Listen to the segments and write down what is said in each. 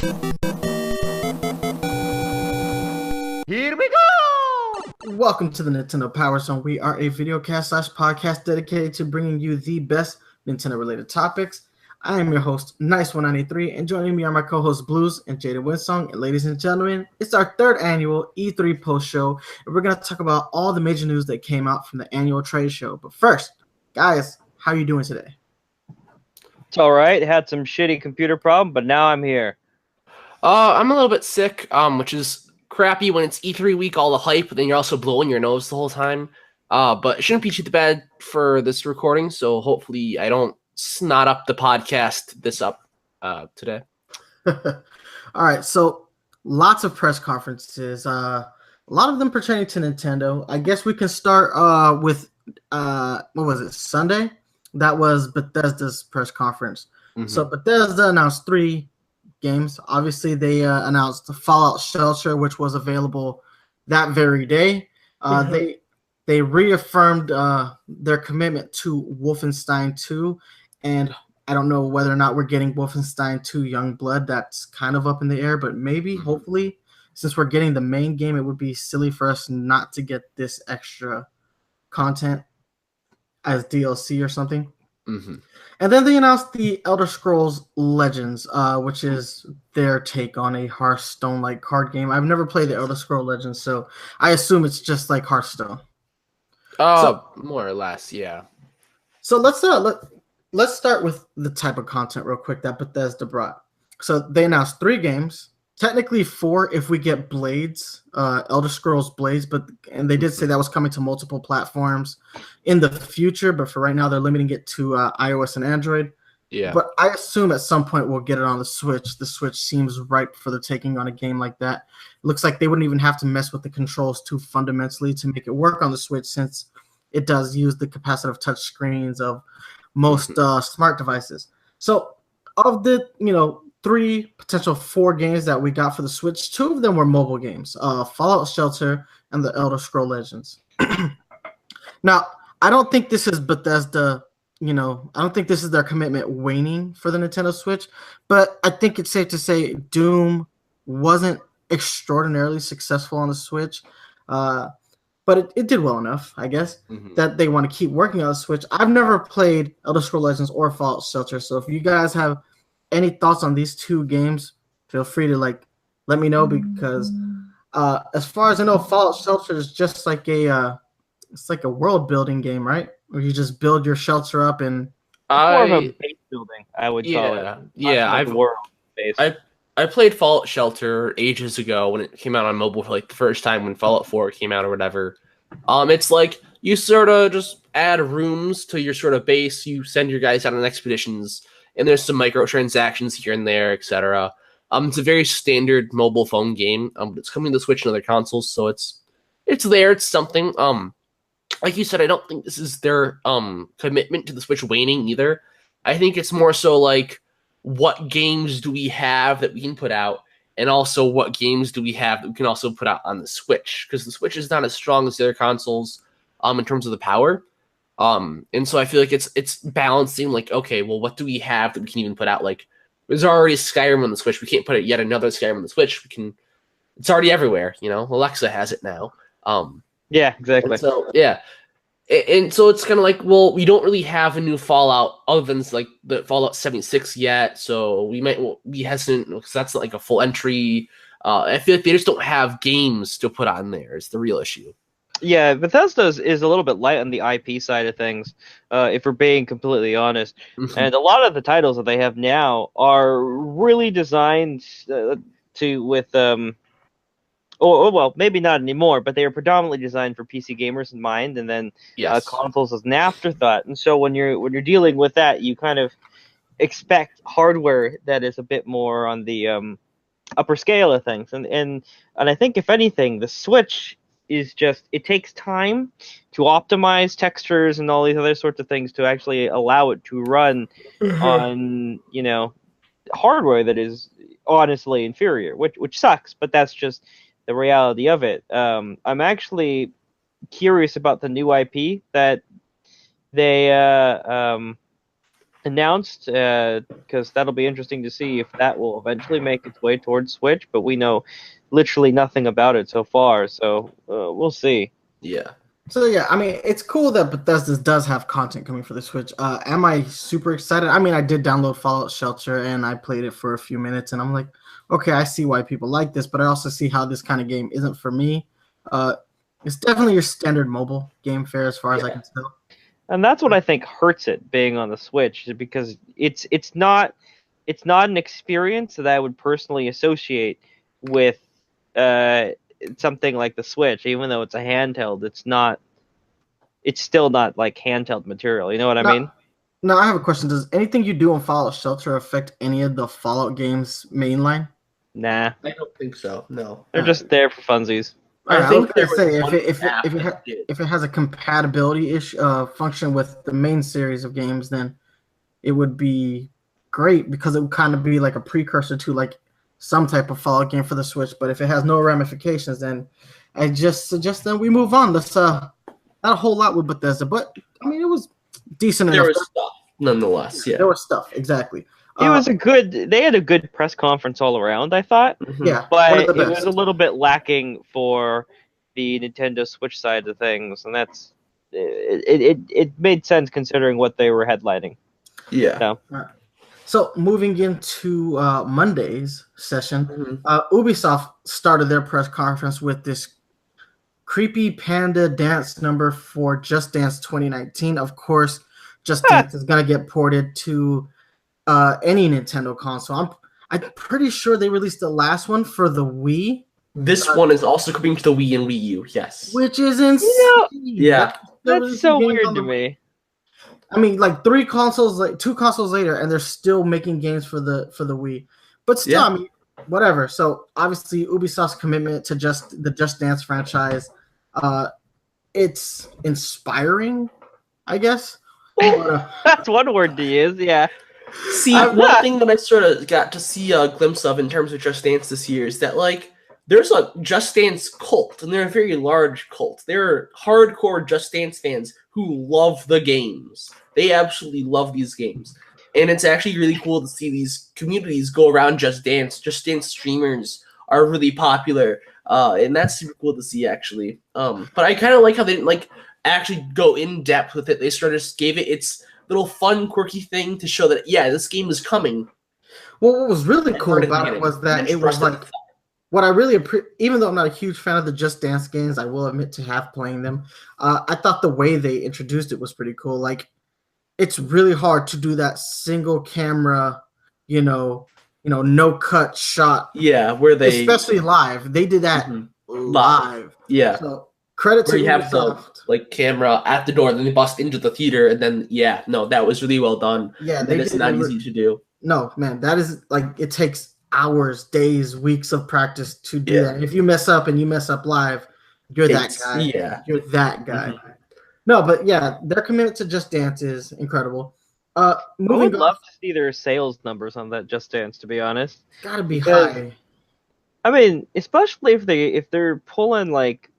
Here we go! Welcome to the Nintendo PowerZone. We are a videocast slash podcast dedicated to bringing you the best Nintendo-related topics. I am your host, Nice1983, and joining me are my co-hosts Blues and Jaden Winsong. And ladies and gentlemen, it's our third annual E3 post show, and we're going to talk about all the major news that came out from the annual trade show. But first, guys, how are you doing today? It's all right. Had some shitty computer problem, but now I'm here. I'm a little bit sick, which is crappy when it's E3 week, all the hype, but then you're also blowing your nose the whole time. But it shouldn't be too bad for this recording, so hopefully I don't snot up the podcast today. All right, so lots of press conferences, a lot of them pertaining to Nintendo. I guess we can start with, what was it, Sunday? That was Bethesda's press conference. Mm-hmm. So Bethesda announced 3 games. Obviously, they announced the Fallout Shelter, which was available that very day. They reaffirmed their commitment to Wolfenstein 2, and I don't know whether or not we're getting Wolfenstein 2 Youngblood. That's kind of up in the air, but maybe, hopefully, since we're getting the main game, it would be silly for us not to get this extra content as DLC or something. Mm-hmm. And then they announced the Elder Scrolls Legends, which is their take on a Hearthstone-like card game. I've never played the Elder Scrolls Legends, so I assume it's just like Hearthstone. More or less, yeah. So let's start with the type of content real quick that Bethesda brought. So they announced 3 games. Technically 4 if we get Blades, Elder Scrolls Blades, and they did say that was coming to multiple platforms in the future, but for right now they're limiting it to iOS and Android. Yeah. But I assume at some point we'll get it on the Switch. The Switch seems ripe for the taking on a game like that. It looks like they wouldn't even have to mess with the controls too fundamentally to make it work on the Switch, since it does use the capacitive touch screens of most smart devices. So of the 3 potential 4 games that we got for the Switch, 2 of them were mobile games, Fallout Shelter and the Elder Scrolls Legends. Now, I don't think this is Bethesda, I don't think this is their commitment waning for the Nintendo Switch, but I think it's safe to say Doom wasn't extraordinarily successful on the Switch, but it did well enough, I guess, that they want to keep working on the Switch. I've never played Elder Scrolls Legends or Fallout Shelter, so if you guys have any thoughts on these 2 games, feel free to let me know, because as far as I know, Fallout Shelter is just like it's like a world building game, right? Where you just build your shelter up and more of a base building, I would call it. Yeah, I played Fallout Shelter ages ago when it came out on mobile for the first time when Fallout 4 came out or whatever. It's like you sort of just add rooms to your sort of base, you send your guys out on expeditions, and there's some microtransactions here and there, etc. It's a very standard mobile phone game. It's coming to the Switch and other consoles, so it's there. It's something. Like you said, I don't think this is their commitment to the Switch waning either. I think it's more so like, what games do we have that we can put out, and also what games do we have that we can also put out on the Switch, because the Switch is not as strong as the other consoles in terms of the power. And so I feel like it's balancing, like, okay, well, what do we have that we can even put out? Like, there's already Skyrim on the Switch. We can't put yet another Skyrim on the Switch. It's already everywhere, Alexa has it now. Yeah, exactly. And so, yeah. And so it's kind of like, well, we don't really have a new Fallout other than like the Fallout 76 yet. So we might be hesitant because that's not like a full entry. I feel like they just don't have games to put on there. It's the real issue. Yeah, Bethesda is a little bit light on the IP side of things, if we're being completely honest. And a lot of the titles that they have now are really designed well, maybe not anymore, but they are predominantly designed for PC gamers in mind, and then consoles as an afterthought. And so when you're dealing with that, you kind of expect hardware that is a bit more on the upper scale of things. And I think, if anything, the Switch is just, it takes time to optimize textures and all these other sorts of things to actually allow it to run on hardware that is honestly inferior, which sucks, but that's just the reality of it. I'm actually curious about the new IP that they announced, because that'll be interesting to see if that will eventually make its way towards Switch. But we know literally nothing about it so far, so we'll see. Yeah. So yeah, I mean, it's cool that Bethesda does have content coming for the Switch. Am I super excited? I mean, I did download Fallout Shelter and I played it for a few minutes, and I'm like, okay, I see why people like this, but I also see how this kind of game isn't for me. It's definitely your standard mobile game fare as far as I can tell. And that's what I think hurts it being on the Switch, because it's not an experience that I would personally associate with something like the Switch. Even though it's a handheld, it's still not like handheld material. You know what I mean? Now I have a question. Does anything you do on Fallout Shelter affect any of the Fallout games mainline? Nah, I don't think so. No, they're just there for funsies. I think they say if it has a compatibility function with the main series of games, then it would be great because it would kind of be like a precursor to like some type of Fallout game for the Switch. But if it has no ramifications, then I just suggest that we move on. Let's not a whole lot with Bethesda, but I mean it was decent enough. There was stuff, nonetheless. Yeah, there was stuff exactly. It was they had a good press conference all around, I thought. Yeah, but it was a little bit lacking for the Nintendo Switch side of things, and that's it made sense considering what they were headlining. Yeah. So moving into Monday's session, Ubisoft started their press conference with this creepy panda dance number for Just Dance 2019. Of course, Just Dance is going to get ported to any Nintendo console. I'm pretty sure they released the last one for the Wii. This one is also coming to the Wii and Wii U, yes. Which is insane. Yeah. That's so weird to me. I mean, like two consoles later, and they're still making games for the Wii. But still, I mean, whatever. So obviously, Ubisoft's commitment to the Just Dance franchise, it's inspiring, I guess. That's one word to use. Yeah. See, one thing that I sort of got to see a glimpse of in terms of Just Dance this year is that like there's a Just Dance cult, and they're a very large cult. They're hardcore Just Dance fans who love the games. They absolutely love these games. And it's actually really cool to see these communities go around Just Dance. Just Dance streamers are really popular. And that's super cool to see, actually. But I kind of like how they didn't like actually go in depth with it. They sort of just gave it its little fun, quirky thing to show that, yeah, this game is coming. Well, what was really cool about it was that it was like what I really appreciate, even though I'm not a huge fan of the Just Dance games, I will admit to have playing them. I thought the way they introduced it was pretty cool. Like, it's really hard to do that single camera, no cut shot. Yeah, where they especially live. They did that live. Yeah. So credit to you have the camera at the door, then they bust into the theater, and then that was really well done. Yeah, it's not easy to do. No, man, that is like it takes hours, days, weeks of practice to do that. If you mess up and you mess up live, you're that guy. Yeah. You're that guy. No, but yeah, their commitment to Just Dance is incredible. I would love to see their sales numbers on that Just Dance, to be honest. Gotta be high. I mean, especially if they're pulling like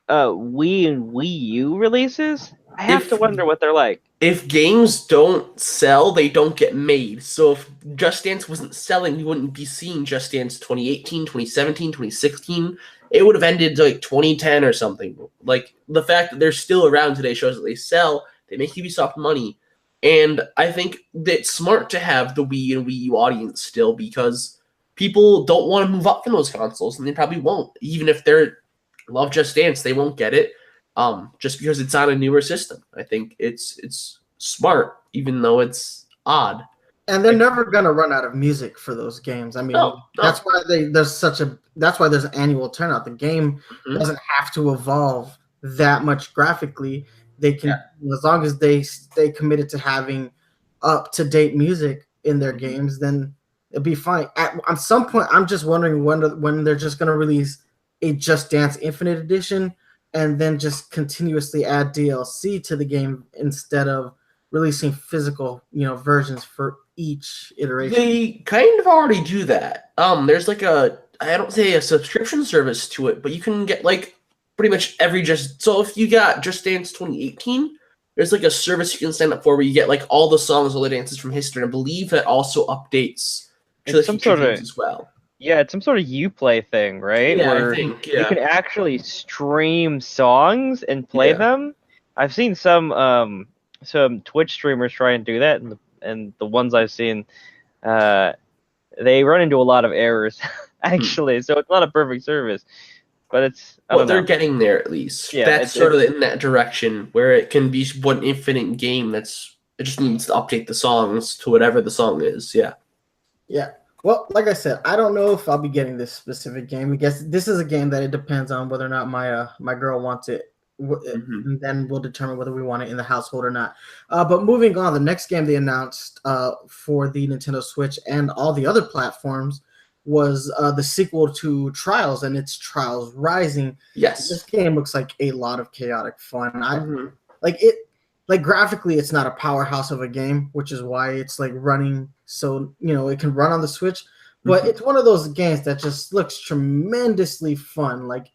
Wii and Wii U releases, I have to wonder what they're like. If games don't sell, they don't get made. So if Just Dance wasn't selling, you wouldn't be seeing Just Dance 2018, 2017, 2016. It would have ended like 2010 or something. Like, the fact that they're still around today shows that they sell, they make Ubisoft money. And I think that it's smart to have the Wii and Wii U audience still, because people don't want to move up from those consoles, and they probably won't. Even if they love Just Dance, they won't get it. Just because it's on a newer system. I think it's smart, even though it's odd. And they're never gonna run out of music for those games. I mean, that's why that's why there's an annual turnout. The game doesn't have to evolve that much graphically. They can, as long as they stay committed to having up-to-date music in their games, then it'll be fine. At some point, I'm just wondering when they're just gonna release a Just Dance Infinite Edition, and then just continuously add DLC to the game instead of releasing physical, versions for each iteration. They kind of already do that. There's like I don't say a subscription service to it, but you can get like pretty much so if you got Just Dance 2018, there's like a service you can sign up for where you get like all the songs, all the dances from history. And I believe that also updates to the future games as well. Yeah, it's some sort of Uplay thing, right? Yeah, where I think, you can actually stream songs and play them. I've seen some Twitch streamers try and do that, and the ones I've seen, they run into a lot of errors, actually. So it's not a perfect service, but it's they're getting there at least. Yeah, that's sort of in that direction where it can be one infinite game. It just needs to update the songs to whatever the song is. Yeah. Yeah. Well, like I said, I don't know if I'll be getting this specific game. I guess this is a game that it depends on whether or not my girl wants it. And then we'll determine whether we want it in the household or not. But moving on, the next game they announced for the Nintendo Switch and all the other platforms was the sequel to Trials, and it's Trials Rising. Yes. This game looks like a lot of chaotic fun. Like graphically, it's not a powerhouse of a game, which is why it's like running so it can run on the Switch. But it's one of those games that just looks tremendously fun. Like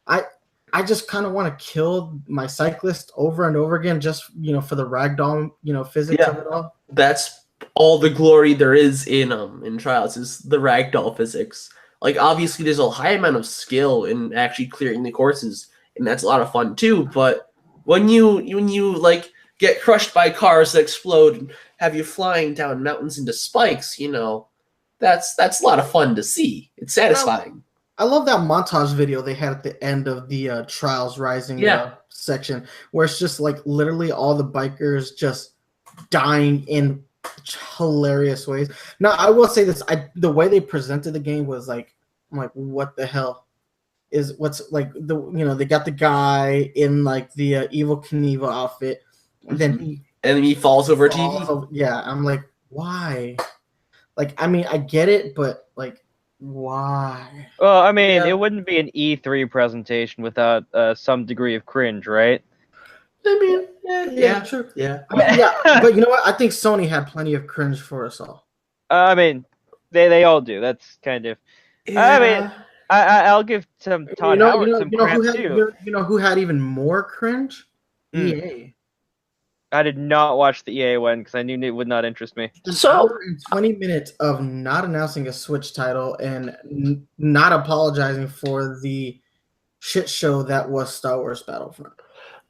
I just kind of want to kill my cyclist over and over again, just for the ragdoll physics of it all. That's all the glory there is in Trials is the ragdoll physics. Like obviously, there's a high amount of skill in actually clearing the courses, and that's a lot of fun too. But when you like get crushed by cars that explode and have you flying down mountains into spikes, that's a lot of fun to see. It's satisfying. I love that montage video they had at the end of the Trials Rising section, where it's just like literally all the bikers just dying in hilarious ways. Now, I will say this: the way they presented the game was like, I'm like, what the hell is what's like they got the guy in like the Evil Knievel outfit. And then he falls over TV. Yeah, I'm like, why? Like, I mean, I get it, but like, why? Well, I mean, it wouldn't be an E3 presentation without some degree of cringe, right? I mean, yeah, true. Yeah. I mean, but you know what? I think Sony had plenty of cringe for us all. I mean, they all do. That's kind of. Yeah. I mean, I'll give some Todd Howard some credit too. You know who had even more cringe? EA. I did not watch the EA one because I knew it would not interest me. So, hour and 20 minutes of not announcing a Switch title and not apologizing for the shit show that was Star Wars Battlefront.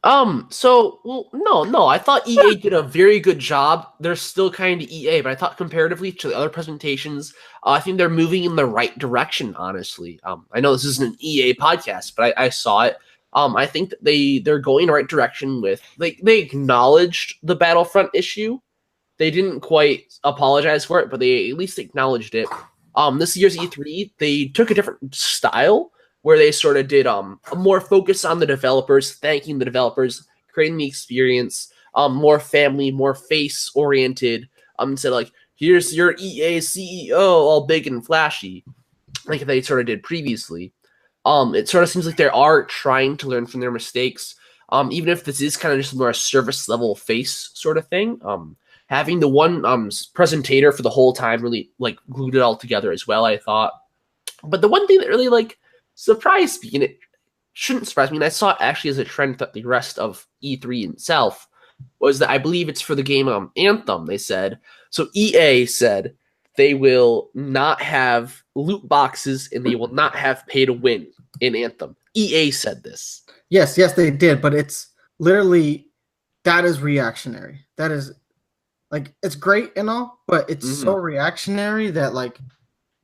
No. I thought EA did a very good job. They're still kind of EA, but I thought comparatively to the other presentations, I think they're moving in the right direction, honestly. I know this isn't an EA podcast, but I saw it. I think that they're going in the right direction with they acknowledged the Battlefront issue. They didn't quite apologize for it, but they at least acknowledged it. This year's E3, they took a different style where they sort of did a more focus on the developers, thanking the developers, creating the experience, more family, more face oriented. Instead of like, here's your EA CEO, all big and flashy, like they sort of did previously. It sort of seems like they are trying to learn from their mistakes, even if this is kind of just more a service level face sort of thing. Having the one presentator for the whole time really like glued it all together as well, I thought. But the one thing that really like surprised me, and it shouldn't surprise me, and I saw it actually as a trend throughout the rest of E3 itself, was that I believe it's for the game Anthem, they said. So EA said they will not have loot boxes and they will not have pay to win in Anthem. EA said this. Yes, they did, but it's literally, that is reactionary. That is, like, it's great and all, but it's so reactionary that, like,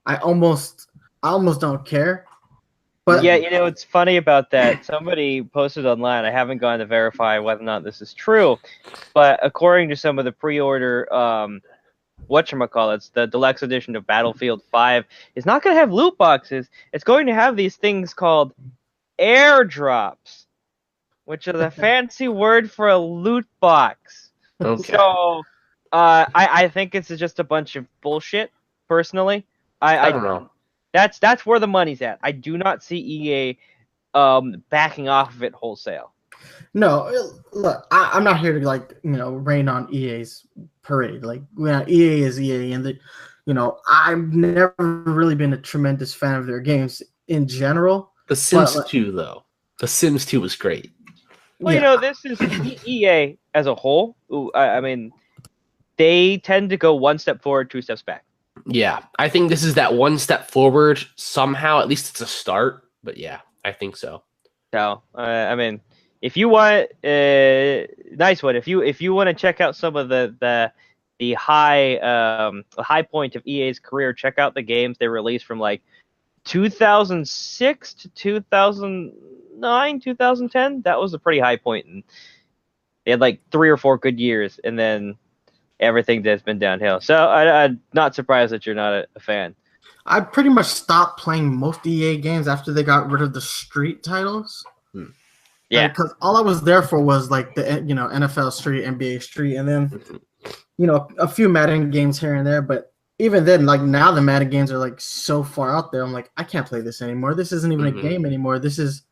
I almost don't care. But yeah, it's funny about that. Somebody posted online, I haven't gone to verify whether or not this is true, but according to some of the pre-order whatchamacallits, the deluxe edition of Battlefield 5 is not going to have loot boxes. It's going to have these things called airdrops, which is a fancy word for a loot box. Okay. So I think it's just a bunch of bullshit, personally. I don't know. That's where the money's at. I do not see EA backing off of it wholesale. No, look, I'm not here to rain on EA's parade. Like, EA is EA, and I've never really been a tremendous fan of their games in general. The Sims 2, though. The Sims 2 was great. Well, this is EA as a whole. I mean, they tend to go one step forward, two steps back. Yeah, I think this is that one step forward somehow. At least it's a start. But yeah, I think so. So, I mean, if you want, nice one. If you want to check out some of the high point of EA's career, check out the games they released from like 2006 to 2009, 2010. That was a pretty high point, and they had like 3 or 4 good years, and then everything that's been downhill. So I'm not surprised that you're not a fan. I pretty much stopped playing most EA games after they got rid of the Street titles. Yeah, because all I was there for was like the NFL Street, NBA Street, and then a few Madden games here and there. But even then, like now the Madden games are like so far out there. I'm like, I can't play this anymore. This isn't even a game anymore. This is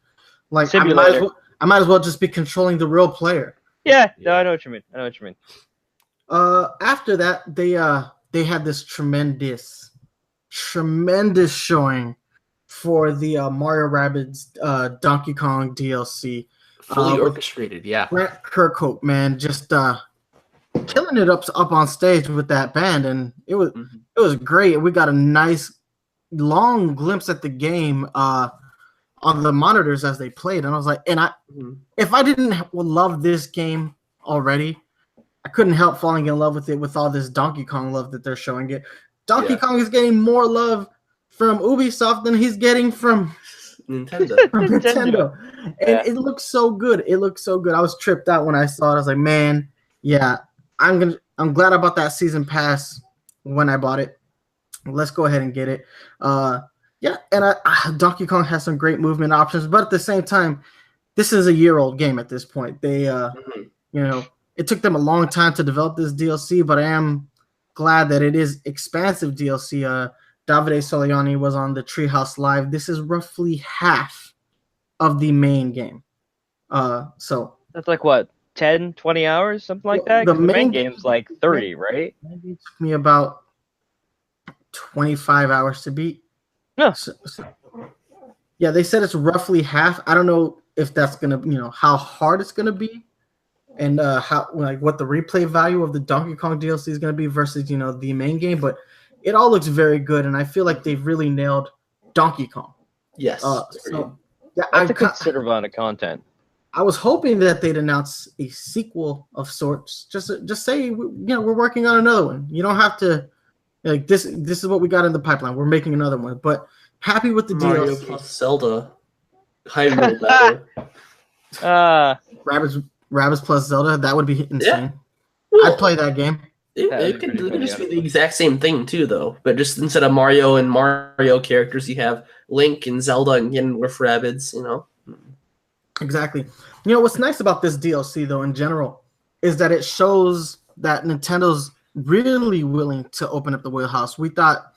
like I might as well just be controlling the real player. Yeah, no, I know what you mean. After that, they had this tremendous showing for the Mario Rabbids Donkey Kong DLC. Fully orchestrated, yeah. Grant Kirkhope, man, just killing it up on stage with that band, and it was great. We got a nice long glimpse at the game on the monitors as they played, and I was like, if I didn't love this game already, I couldn't help falling in love with it with all this Donkey Kong love that they're showing it. Donkey Kong is getting more love from Ubisoft than he's getting from Nintendo. And it looks so good. I was tripped out when I saw it. I was like, man, yeah, I'm glad I bought that season pass when I bought it. Let's go ahead and get it. Donkey Kong has some great movement options, but at the same time, this is a year-old game at this point. They it took them a long time to develop this DLC, but I am glad that it is expansive DLC. Davide Soliani was on the Treehouse Live. This is roughly half of the main game. So that's like what, 10, 20 hours, something like that? The main game's like 30, right? Maybe it took me about 25 hours to beat. No. Yeah, they said it's roughly half. I don't know if that's gonna, how hard it's gonna be, and what the replay value of the Donkey Kong DLC is gonna be versus the main game, but it all looks very good, and I feel like they've really nailed Donkey Kong. Yes. That's a considerable amount of content. I was hoping that they'd announce a sequel of sorts. Just say, we're working on another one. You don't have to, like, this is what we got in the pipeline. We're making another one. But happy with the Mario DLC. plus Zelda. Hyrule Battle. Rabbids plus Zelda. That would be insane. Yeah. Well, I'd play that game. It could just be the exact same thing too, though. But just instead of Mario and Mario characters, you have Link and Zelda and with Rabbids. Exactly. What's nice about this DLC, though, in general, is that it shows that Nintendo's really willing to open up the wheelhouse. We thought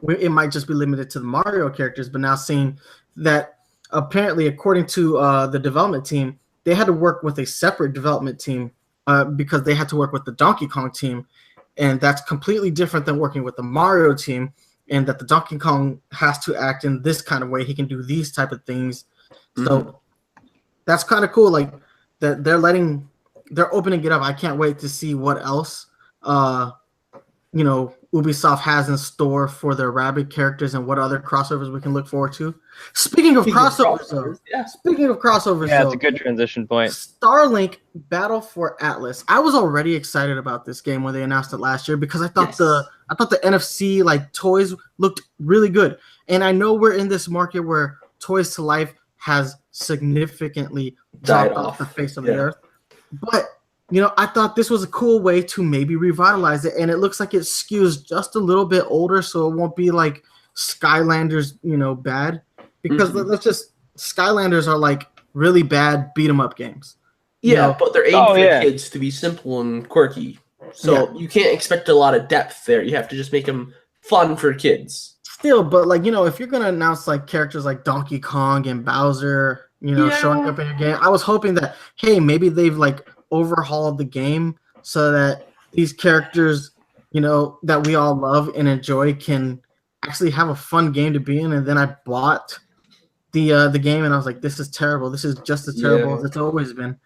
it might just be limited to the Mario characters, but now seeing that apparently, according to the development team, they had to work with a separate development team because they had to work with the Donkey Kong team, and that's completely different than working with the Mario team, and that the Donkey Kong has to act in this kind of way. He can do these type of things. So that's kind of cool. Like that they're opening it up. I can't wait to see what else Ubisoft has in store for their Rabbids characters and what other crossovers we can look forward to. Speaking of crossovers, it's a good transition point. Starlink Battle for Atlas. I was already excited about this game when they announced it last year because I thought the NFC like toys looked really good. And I know we're in this market where Toys to Life has significantly dropped off the face of the earth. But I thought this was a cool way to maybe revitalize it, and it looks like it skews just a little bit older, so it won't be like Skylanders, bad. Because Skylanders are like really bad beat 'em up games. Yeah, but they're aimed for kids to be simple and quirky, so you can't expect a lot of depth there. You have to just make them fun for kids. Still, but if you're gonna announce like characters like Donkey Kong and Bowser, showing up in your game, I was hoping that maybe they've like overhauled the game so that these characters, that we all love and enjoy can actually have a fun game to be in. And then I bought the game and I was like, this is terrible. This is just as terrible as it's always been.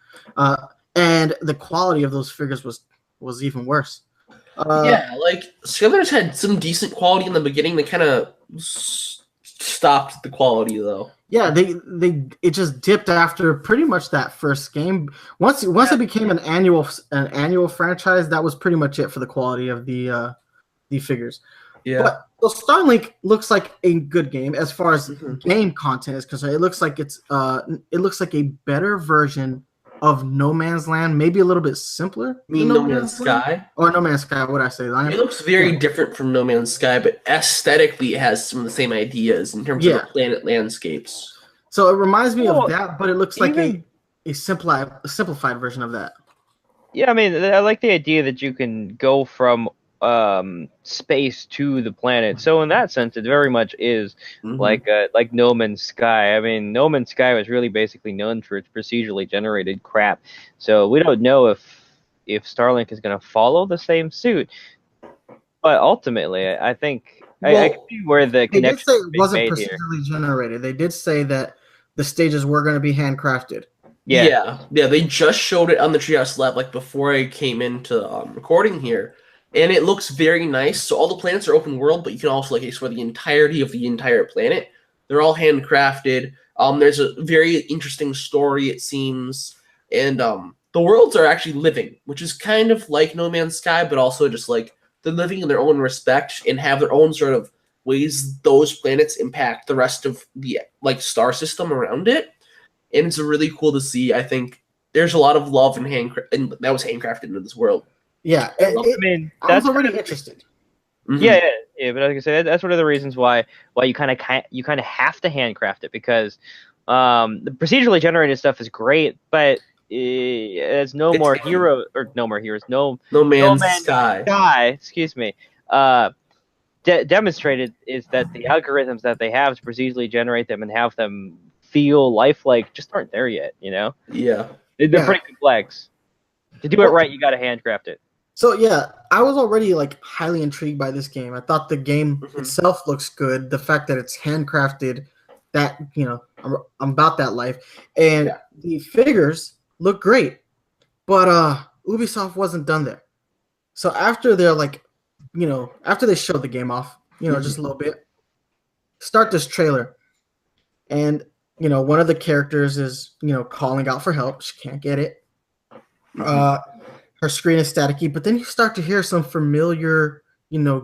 And the quality of those figures was even worse. Yeah, like Skylanders had some decent quality in the beginning. They kind of stopped the quality though. Yeah, it just dipped after pretty much that first game. Once it became an annual franchise, that was pretty much it for the quality of the figures. Yeah. But well, Starlink looks like a good game as far as game content is concerned. It looks like it looks like a better version of No Man's Land, maybe a little bit simpler. You mean No Man's Sky? Or No Man's Sky, what did I say? It looks very different from No Man's Sky, but aesthetically it has some of the same ideas in terms of the planet landscapes. So it reminds me of that, but it looks like a simplified version of that. Yeah, I mean, I like the idea that you can go from space to the planet. So in that sense, it very much is like No Man's Sky. I mean, No Man's Sky was really basically known for its procedurally generated crap. So we don't know if Starlink is going to follow the same suit. But ultimately, I think I can see where the connection. They did say it wasn't procedurally generated. They did say that the stages were going to be handcrafted. Yeah. They just showed it on the Treehouse Lab like before I came into recording here. And it looks very nice. So all the planets are open world, but you can also explore the entirety of the entire planet. They're all handcrafted. There's a very interesting story, it seems. And the worlds are actually living, which is kind of like No Man's Sky, but also just like they're living in their own respect and have their own sort of ways those planets impact the rest of the star system around it. And it's really cool to see. I think there's a lot of love and that was handcrafted into this world. Yeah, I mean, that's already interested. Yeah, but like I said, that's one of the reasons why you kind of have to handcraft it, because the procedurally generated stuff is great, but it's No Man's Sky. Excuse me. Demonstrated is that the algorithms that they have to procedurally generate them and have them feel lifelike just aren't there yet. You know? Yeah, they're pretty complex. To do it right, you got to handcraft it. So yeah, I was already highly intrigued by this game. I thought the game itself looks good. The fact that it's handcrafted, that I'm about that life, and the figures look great. But Ubisoft wasn't done there. So after they're after they showed the game off, just a little bit, start this trailer, and one of the characters is calling out for help. She can't get it. Her screen is staticky, but then you start to hear some familiar,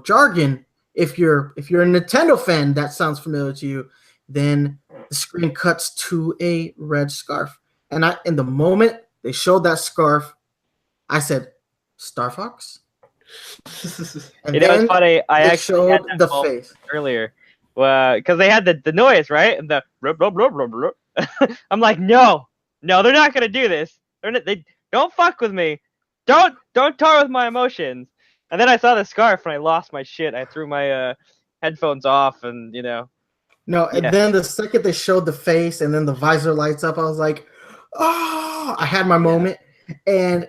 jargon. If you're a Nintendo fan, that sounds familiar to you. Then the screen cuts to a red scarf, and in the moment they showed that scarf, I said, "Star Fox." And then it's funny. I actually showed the face earlier, because they had the noise, right, and the blah, blah, blah, blah, blah. I'm like, no, they're not gonna do this. They don't fuck with me. Don't toy with my emotions. And then I saw the scarf and I lost my shit. I threw my headphones off and No, and then the second they showed the face and then the visor lights up, I was like, oh, I had my moment. And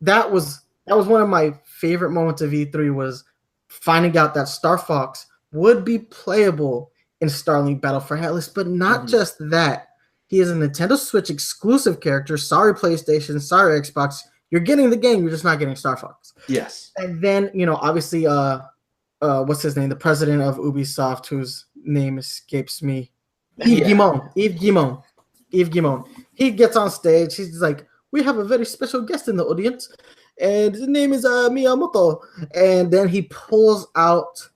that was one of my favorite moments of E3, was finding out that Star Fox would be playable in Starlink Battle for Atlas, but not just that. He is a Nintendo Switch exclusive character. Sorry, PlayStation. Sorry, Xbox. You're getting the game. You're just not getting Star Fox. Yes. And then, obviously, what's his name? The president of Ubisoft, whose name escapes me. Yves Guillemot. He gets on stage. He's like, we have a very special guest in the audience, and his name is Miyamoto. And then he pulls out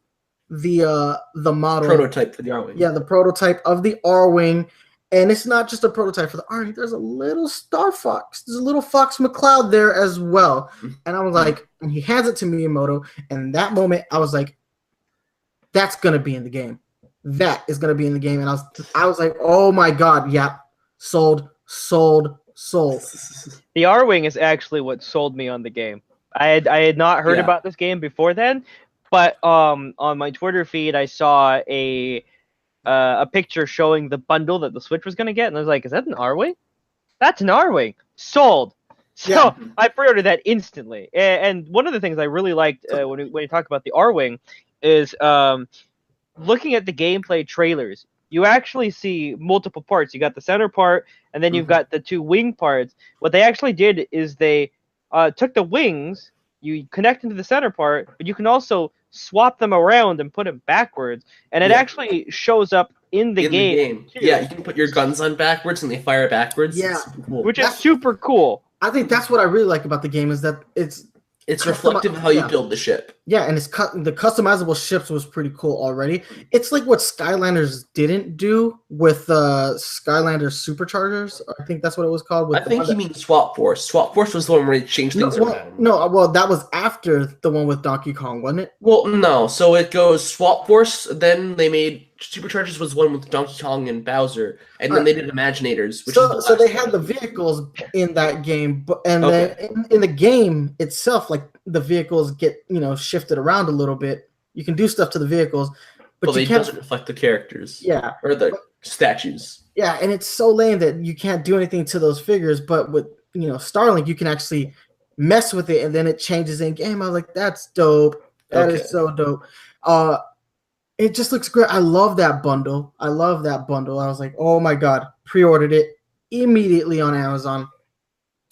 the model. Prototype for the R-Wing. Yeah, the prototype of the R-Wing. And it's not just a prototype for the R-Wing. There's a little Star Fox. There's a little Fox McCloud there as well. And I was like, and he hands it to Miyamoto. And that moment, I was like, that's going to be in the game. That is going to be in the game. And I was like, oh my God. Yeah. Sold. The R-Wing is actually what sold me on the game. I had not heard about this game before then. But on my Twitter feed, I saw a picture showing the bundle that the Switch was going to get, and I was like, is that an R-Wing? That's an R-Wing. Sold. So I pre-ordered that instantly. And one of the things I really liked when you talk about the R-Wing is looking at the gameplay trailers. you actually see multiple parts. You got the center part, and then you've got the 2 wing parts. What they actually did is they took the wings, you connect them to the center part, but you can also swap them around and put them backwards, and it actually shows up in the game. Yeah, you can put your guns on backwards and they fire backwards. Yeah, cool. Which is super cool. I think that's what I really like about the game is that it's reflective of how you build the ship. Yeah, and the customizable ships was pretty cool already. It's like what Skylanders didn't do with Skylanders Superchargers. I think that's what it was called. I think you mean Swap Force. Swap Force was the one where it changed things around. No, well, that was after the one with Donkey Kong, wasn't it? Well, no. So it goes Swap Force, then they made Superchargers was one with Donkey Kong and Bowser, and then they did Imaginators. So they had the vehicles in that game, and then in the game itself, like the vehicles get shifted around a little bit. You can do stuff to the vehicles, but they doesn't reflect the characters. Yeah, or the statues. Yeah, and it's so lame that you can't do anything to those figures. But with Starlink, you can actually mess with it, and then it changes in game. I was like, that's dope. That is so dope. It just looks great. I love that bundle. I was like, oh my God, pre-ordered it immediately on Amazon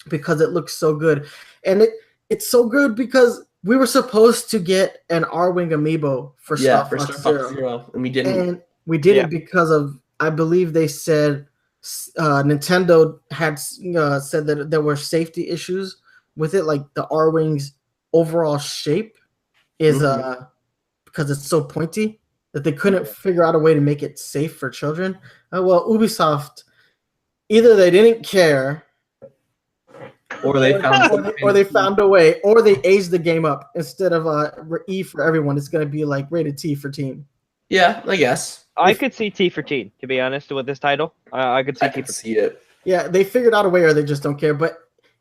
because it looks so good. And it's so good because we were supposed to get an R-Wing amiibo for Star Fox Zero. And we didn't. And we didn't because of, I believe they said Nintendo had said that there were safety issues with it. Like the R-Wing's overall shape is because it's so pointy, that they couldn't figure out a way to make it safe for children. Well, Ubisoft, either they didn't care, or they found a way, or they aged the game up. Instead of E for everyone, it's going to be like rated T for teen. Yeah, I guess. I could see T for teen, to be honest, with this title. I could see T for see it. Yeah, they figured out a way, or they just don't care. But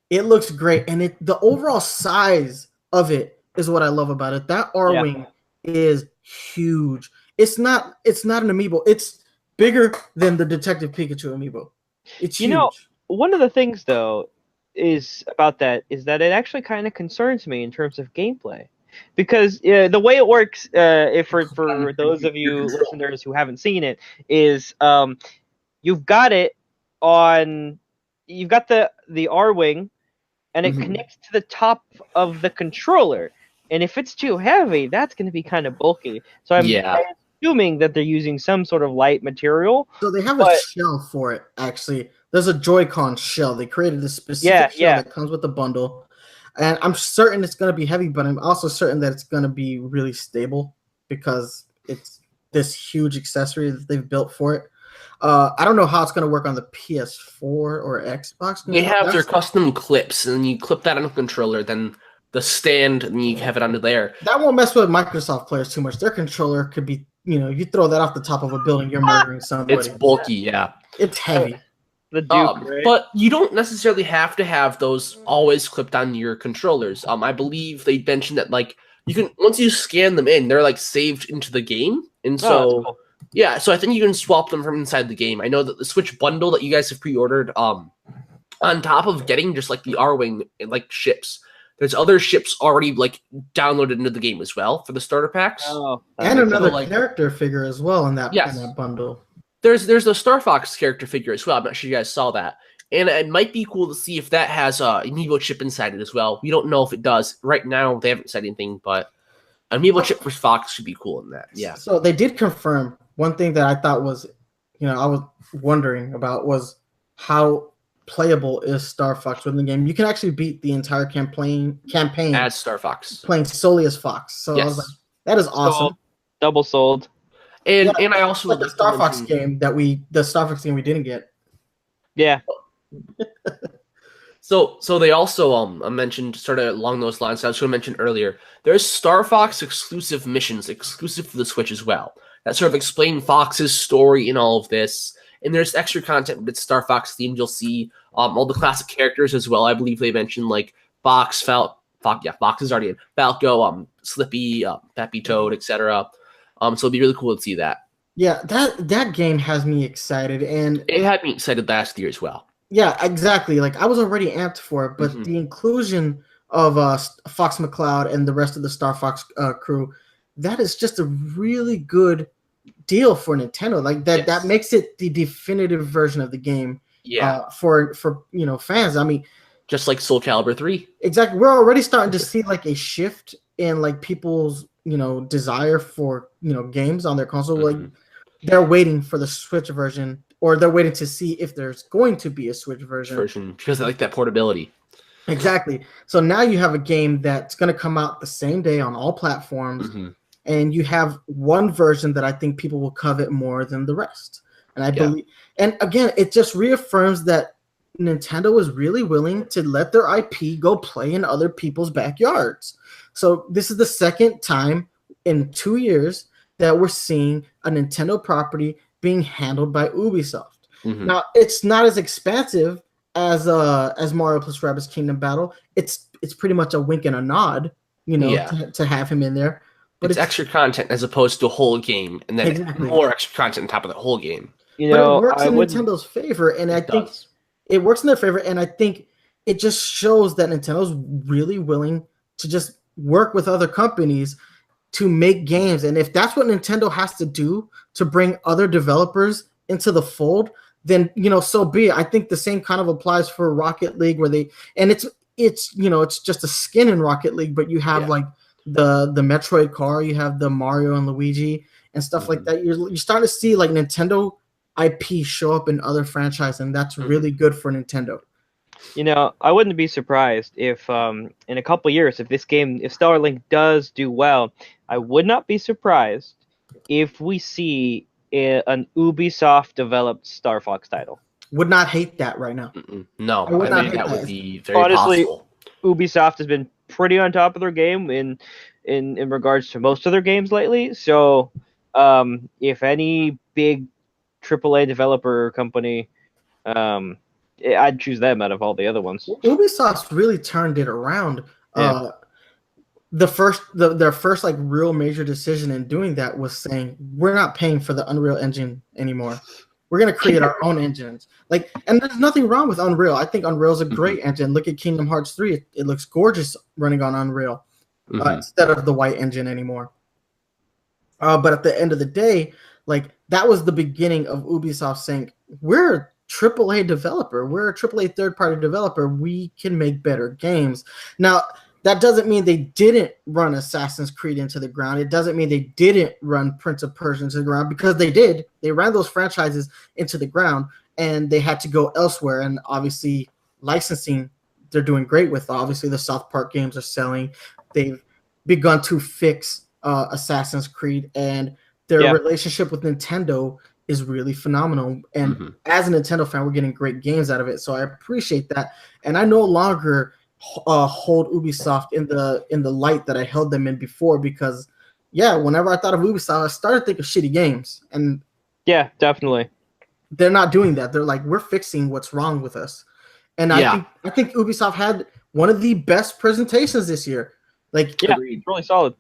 it looks great, and the overall size of it is what I love about it. That R-Wing is huge. It's not an amiibo. It's bigger than the Detective Pikachu amiibo. It's huge. One of the things though is that it actually kind of concerns me in terms of gameplay, because the way it works, if for those of you listeners who haven't seen it, is you've got the R-Wing, and it connects to the top of the controller. And if it's too heavy, that's going to be kind of bulky. So I'm assuming that they're using some sort of light material. So they have a shell for it, actually. There's a Joy-Con shell. They created a specific shell that comes with the bundle. And I'm certain it's going to be heavy, but I'm also certain that it's going to be really stable because it's this huge accessory that they've built for it. I don't know how it's going to work on the PS4 or Xbox. They have their custom clips, and you clip that on the controller, then the stand, and you have it under there. That won't mess with Microsoft players too much. Their controller could be, you throw that off the top of a building, you're murdering somebody. It's bulky, yeah. It's heavy. The Duke, right? But you don't necessarily have to have those always clipped on your controllers. I believe they mentioned that you can, once you scan them in, they're saved into the game, and so cool. Yeah, so I think you can swap them from inside the game. I know that the Switch bundle that you guys have pre-ordered, on top of getting just the R-Wing ships, there's other ships already downloaded into the game as well for the starter packs. Oh, and another character figure as well in that bundle. There's the Star Fox character figure as well. I'm not sure you guys saw that. And it might be cool to see if that has an amiibo chip inside it as well. We don't know if it does. Right now, they haven't said anything, but amiibo chip for Fox should be cool in that. Yeah. So they did confirm one thing that I thought was, I was wondering about was how playable is Star Fox within the game. You can actually beat the entire campaign as Star Fox, playing solely as Fox. So I was like, that is awesome. Double sold. And I also the Star Fox game we didn't get. Yeah. So they also mentioned sort of along those lines. I was going to mention earlier. There's Star Fox exclusive missions exclusive to the Switch as well. That sort of explain Fox's story in all of this. And there's extra content with Star Fox themed. You'll see all the classic characters as well. I believe they mentioned Fox is already in Falco, Slippy, Peppy Toad, etc. So it'd be really cool to see that. Yeah, that game has me excited, and it had me excited last year as well. Yeah, exactly. I was already amped for it, but the inclusion of Fox McCloud and the rest of the Star Fox crew, that is just a really good deal for Nintendo. Like that, Yes. that makes it the definitive version of the game. Yeah. For fans. I mean, just like Soul Calibur 3. Exactly. We're already starting to see like a shift in like people's desire for games on their console. Like they're waiting for the Switch version, or they're waiting to see if there's going to be a Switch version because they like that portability. Exactly. So now you have a game that's going to come out the same day on all platforms, and you have one version that I think people will covet more than the rest. And I believe, and again, it just reaffirms that Nintendo is really willing to let their IP go play in other people's backyards. So this is the second time in 2 years that we're seeing a Nintendo property being handled by Ubisoft. Now, it's not as expansive as Mario plus Rabbids Kingdom Battle. It's pretty much a wink and a nod, to have him in there. But it's extra content as opposed to a whole game, and then more extra content on top of the whole game. But it works in Nintendo's favor, and I think it works in their favor, and I think it just shows that Nintendo's really willing to just work with other companies to make games. And if that's what Nintendo has to do to bring other developers into the fold, then so be it. I think the same kind of applies for Rocket League, where it's just a skin in Rocket League, but you have like the Metroid car, you have the Mario and Luigi and stuff like that. You're starting to see like Nintendo IP show up in other franchises, and that's really good for Nintendo. I wouldn't be surprised if in a couple years, if Starlink does do well, I would not be surprised if we see an Ubisoft developed Star Fox title. Would not hate that right now. No, I think that would be very honestly possible. Ubisoft has been pretty on top of their game in regards to most of their games lately. So if any big AAA developer company, I'd choose them out of all the other ones. Ubisoft really turned it around. Their first like real major decision in doing that was saying, we're not paying for the Unreal Engine anymore. We're going to create our own engines. And there's nothing wrong with Unreal. I think Unreal is a great engine. Look at Kingdom Hearts 3. It looks gorgeous running on Unreal instead of the white engine anymore. But at the end of the day, that was the beginning of Ubisoft saying, we're a AAA developer. We're a AAA third-party developer. We can make better games. Now, that doesn't mean they didn't run Assassin's Creed into the ground. It doesn't mean they didn't run Prince of Persia into the ground, because they did. They ran those franchises into the ground, and they had to go elsewhere. And obviously, licensing, they're doing great with. Obviously, the South Park games are selling. They've begun to fix Assassin's Creed, and their relationship with Nintendo is really phenomenal. And as a Nintendo fan, we're getting great games out of it. So I appreciate that. And I no longer hold Ubisoft in the light that I held them in before, because whenever I thought of Ubisoft, I started to think of shitty games. And definitely they're not doing that. They're like, we're fixing what's wrong with us. And I think Ubisoft had one of the best presentations this year. really solid.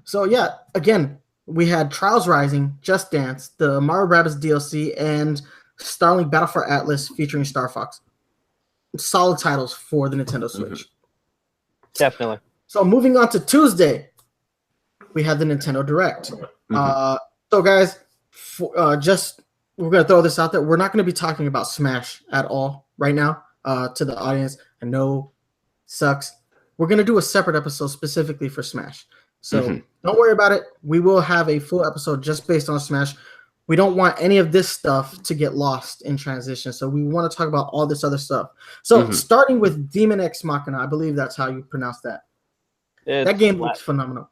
So again, we had Trials Rising, Just Dance, the Mario Rabbids DLC, and Starlink Battle for Atlas featuring Star Fox. Solid titles for the Nintendo Switch. Definitely. So moving on to Tuesday, we had the Nintendo Direct. So guys, we're going to throw this out there. We're not going to be talking about Smash at all right now to the audience. I know sucks. We're going to do a separate episode specifically for Smash. So don't worry about it. We will have a full episode just based on Smash. We don't want any of this stuff to get lost in transition. So we want to talk about all this other stuff. So starting with Demon X Machina, I believe that's how you pronounce that. That game looks phenomenal.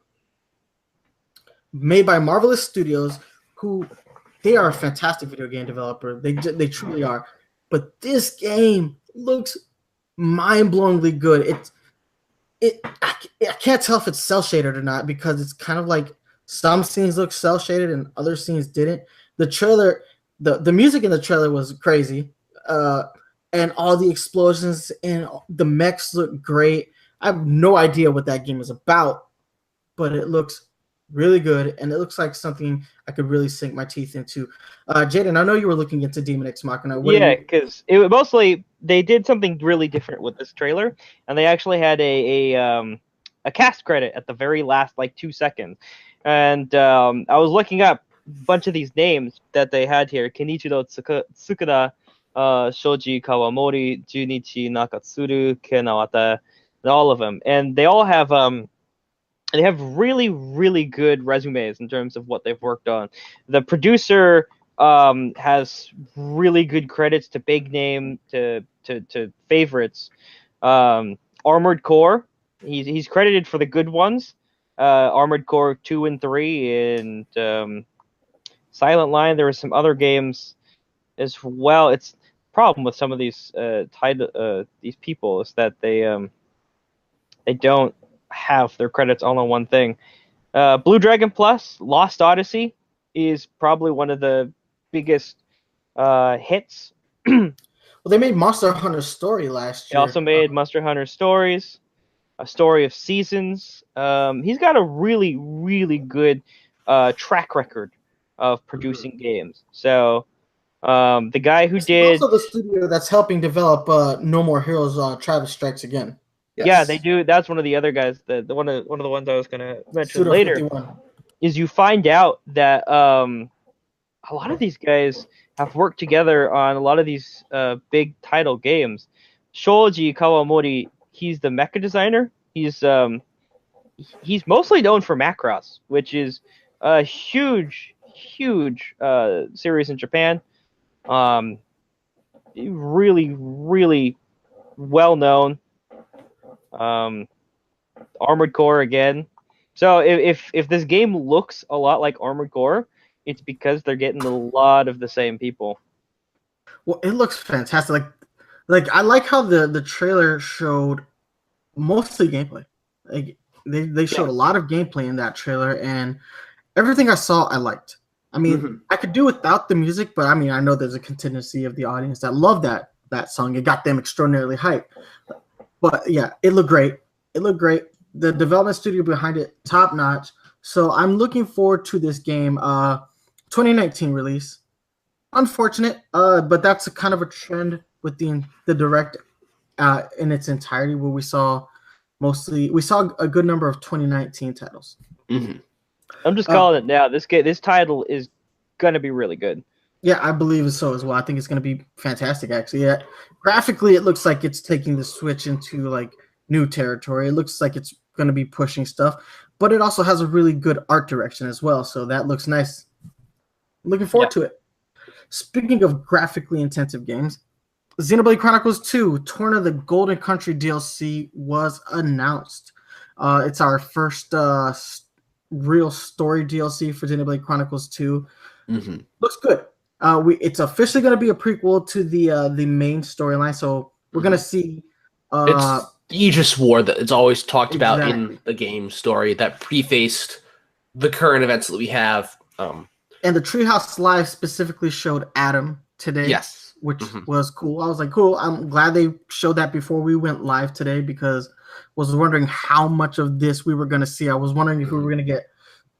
Made by Marvelous Studios, who they are a fantastic video game developer. They truly are. But this game looks mind-blowingly good. I can't tell if it's cel shaded or not, because it's kind of like some scenes look cel shaded and other scenes didn't. The trailer, the music in the trailer was crazy, and all the explosions and the mechs look great. I have no idea what that game is about, but it looks really good, and it looks like something I could really sink my teeth into. Jaden, I know you were looking into Demon X Machina. Because it mostly they did something really different with this trailer, and they actually had a cast credit at the very last 2 seconds. And I was looking up bunch of these names that they had here: Kenichiro Tsukada, Shoji Kawamori, Junichi Nakatsuru, Ken Awata, and all of them. And they all have really, really good resumes in terms of what they've worked on. The producer has really good credits to big name to favorites. Armored Core, he's credited for the good ones. Armored Core 2 and 3, and Silent Line. There were some other games as well. It's problem with some of these these people is that they don't have their credits all on one thing. Blue Dragon Plus, Lost Odyssey is probably one of the biggest hits. Well, they made Monster Hunter Story last year. They also made Monster Hunter Stories, A Story of Seasons. He's got a really, really good track record of producing games. So the guy who did also the studio that's helping develop No More Heroes Travis Strikes Again. Yes. Yeah, they do. That's one of the other guys. The one of the ones I was going to mention later 51. Is you find out that a lot of these guys have worked together on a lot of these big title games. Shoji Kawamori, he's the mecha designer. He's mostly known for Macross, which is a huge series in Japan. Really, really well known. Armored Core again. So if this game looks a lot like Armored Core, it's because they're getting a lot of the same people. Well, it looks fantastic. Like I like how the trailer showed mostly gameplay. Like they showed a lot of gameplay in that trailer, and everything I saw I liked. I mean, I could do without the music, but I mean, I know there's a contingency of the audience that love that song. It got them extraordinarily hyped. But yeah, it looked great. The development studio behind it, top notch. So I'm looking forward to this game. 2019 release. Unfortunate, but that's a kind of a trend with the direct in its entirety, where we saw a good number of 2019 titles. I'm just calling it now. This title is gonna be really good. Yeah, I believe so as well. I think it's gonna be fantastic. Actually, yeah. Graphically, it looks like it's taking the Switch into like new territory. It looks like it's gonna be pushing stuff, but it also has a really good art direction as well. So that looks nice. Looking forward to it. Speaking of graphically intensive games, Xenoblade Chronicles 2: Torn of the Golden Country DLC was announced. It's our first real story DLC for Xenoblade Chronicles 2. Looks good. It's officially going to be a prequel to the main storyline, so we're going to see. It's the Aegis War that it's always talked about in the game story that prefaced the current events that we have. And the Treehouse Live specifically showed Adam today. Yes. Which was cool. I was like, cool. I'm glad they showed that before we went live today, because I was wondering how much of this we were going to see. I was wondering if we were going to get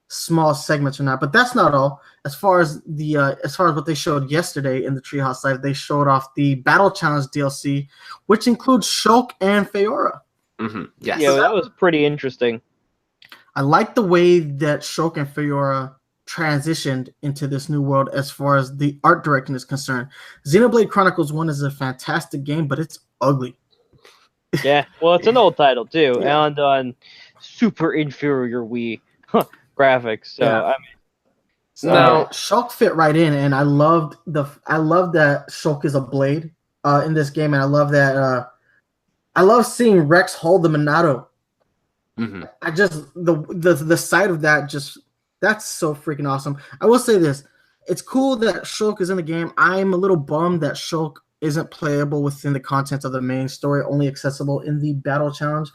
small segments or not, but that's not all. As far as what they showed yesterday in the Treehouse Live, they showed off the Battle Challenge DLC, which includes Shulk and Feora. Yes. Yeah, that was pretty interesting. I like the way that Shulk and Feora transitioned into this new world as far as the art direction is concerned. Xenoblade Chronicles 1 is a fantastic game, but it's ugly. Yeah, well, it's an old title too, and on super inferior Wii graphics. So I mean, now Shulk fit right in, and I love that Shulk is a blade in this game, and I love that. I love seeing Rex hold the Minato. I just the sight of that that's so freaking awesome. I will say this: it's cool that Shulk is in the game. I'm a little bummed that Shulk isn't playable within the content of the main story, only accessible in the Battle Challenge.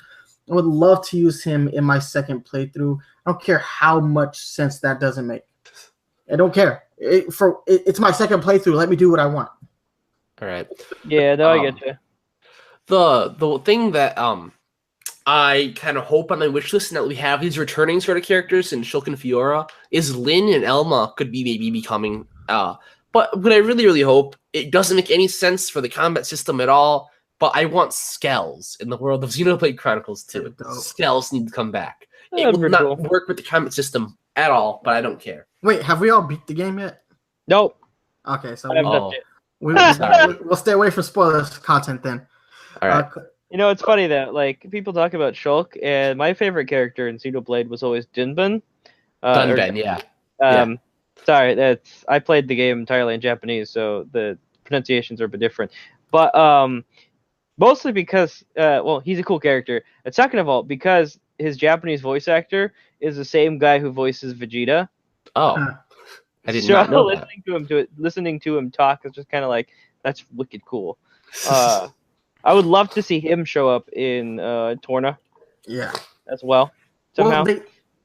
I would love to use him in my second playthrough. I don't care how much sense that doesn't make. I don't care. It's my second playthrough. Let me do what I want. All right. Yeah, no, I get you. The thing that I kind of hope on my wish list, and that we have these returning sort of characters in Shulk and Fiora, is Lynn and Elma could be maybe becoming. But what I really, really hope, it doesn't make any sense for the combat system at all, but I want Skells in the world of Xenoblade Chronicles 2. Skells need to come back. It will not work with the combat system at all, but I don't care. Wait, have we all beat the game yet? Nope. Okay, so we'll stay away from spoilers content then. All right. It's funny that like people talk about Shulk, and my favorite character in Xenoblade was always Dunban. Dunban, yeah. Sorry, I played the game entirely in Japanese, so the pronunciations are a bit different. But mostly because he's a cool character. And second of all, because his Japanese voice actor is the same guy who voices Vegeta. Oh, I did not know that. Listening to him talk is just kind of like, that's wicked cool. I would love to see him show up in Torna. Yeah, as well. Somehow. Well,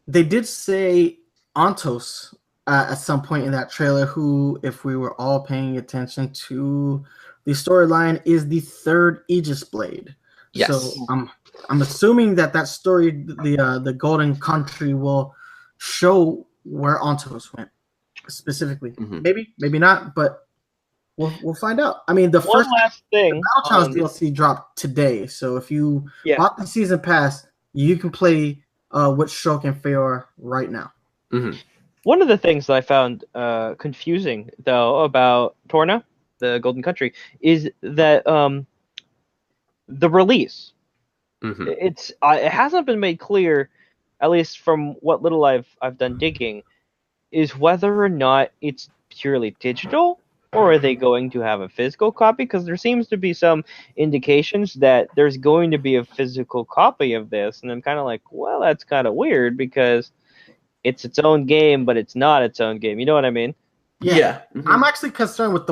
they did say Antos at some point in that trailer, who, if we were all paying attention to the storyline, is the third Aegis Blade. Yes. So I'm assuming that story, the Golden Country, will show where Antos went specifically. Mm-hmm. Maybe not, but we'll find out. I mean, the last thing, the Battle Challenge DLC dropped today, so if you bought the season pass, you can play with Shulk and Feor right now. Mm-hmm. One of the things that I found confusing, though, about Torna, the Golden Country, is that the release. Mm-hmm. It hasn't been made clear, at least from what little I've done digging, is whether or not it's purely digital, or are they going to have a physical copy? Because there seems to be some indications that there's going to be a physical copy of this, and I'm kind of like, well, that's kind of weird because it's its own game, but it's not its own game. You know what I mean? Yeah. Mm-hmm. I'm actually concerned with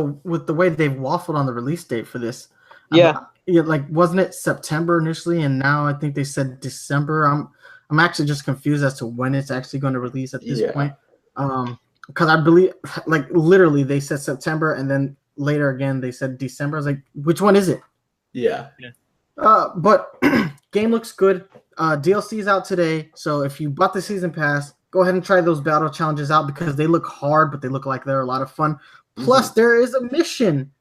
the way they've waffled on the release date for this. Yeah. Like, wasn't it September initially, and now I think they said December. I'm actually just confused as to when it's actually going to release at this point. Because I believe, like, literally they said September, and then later again they said December. I was like, which one is it? Yeah. But game looks good. DLC is out today, so if you bought the season pass, go ahead and try those battle challenges out because they look hard, but they look like they're a lot of fun. Plus, there is a mission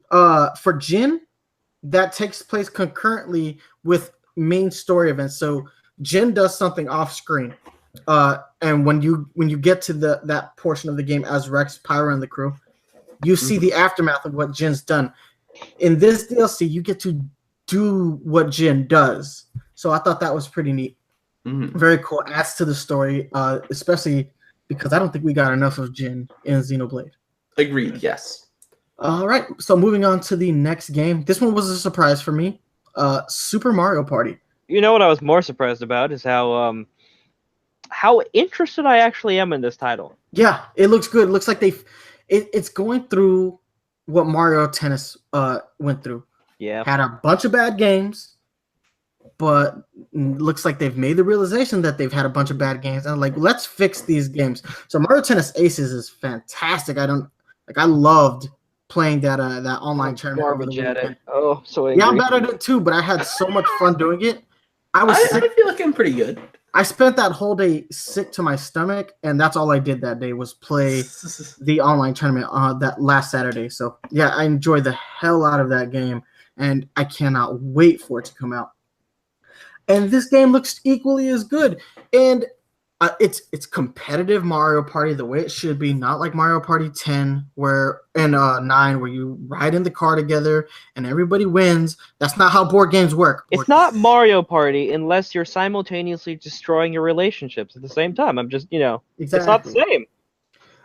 for Jin that takes place concurrently with main story events. So Jin does something off screen, and when you get to that portion of the game as Rex, Pyra, and the crew, you see the aftermath of what Jin's done. In this DLC, you get to do what Jin does. So I thought that was pretty neat. Mm-hmm. Very cool. Adds to the story, especially because I don't think we got enough of Jin in Xenoblade. Agreed, yes. All right, so moving on to the next game. This one was a surprise for me. Super Mario Party. You know what I was more surprised about is how interested I actually am in this title. Yeah, it looks good. It looks like it's going through what Mario Tennis went through. Yeah. Had a bunch of bad games, but looks like they've made the realization that they've had a bunch of bad games, and like, let's fix these games. So Mario Tennis Aces is fantastic. I loved playing that online tournament over the weekend. Oh, so angry. Yeah, I'm bad at it too, but I had so much fun doing it. I feel like I'm pretty good. I spent that whole day sick to my stomach, and that's all I did that day was play the online tournament that last Saturday. So yeah, I enjoyed the hell out of that game, and I cannot wait for it to come out. And this game looks equally as good, and it's competitive Mario Party the way it should be, not like Mario Party 10 and 9 where you ride in the car together and everybody wins. That's not how board games work. It's not Mario Party unless you're simultaneously destroying your relationships at the same time. I'm just, Exactly. It's not the same.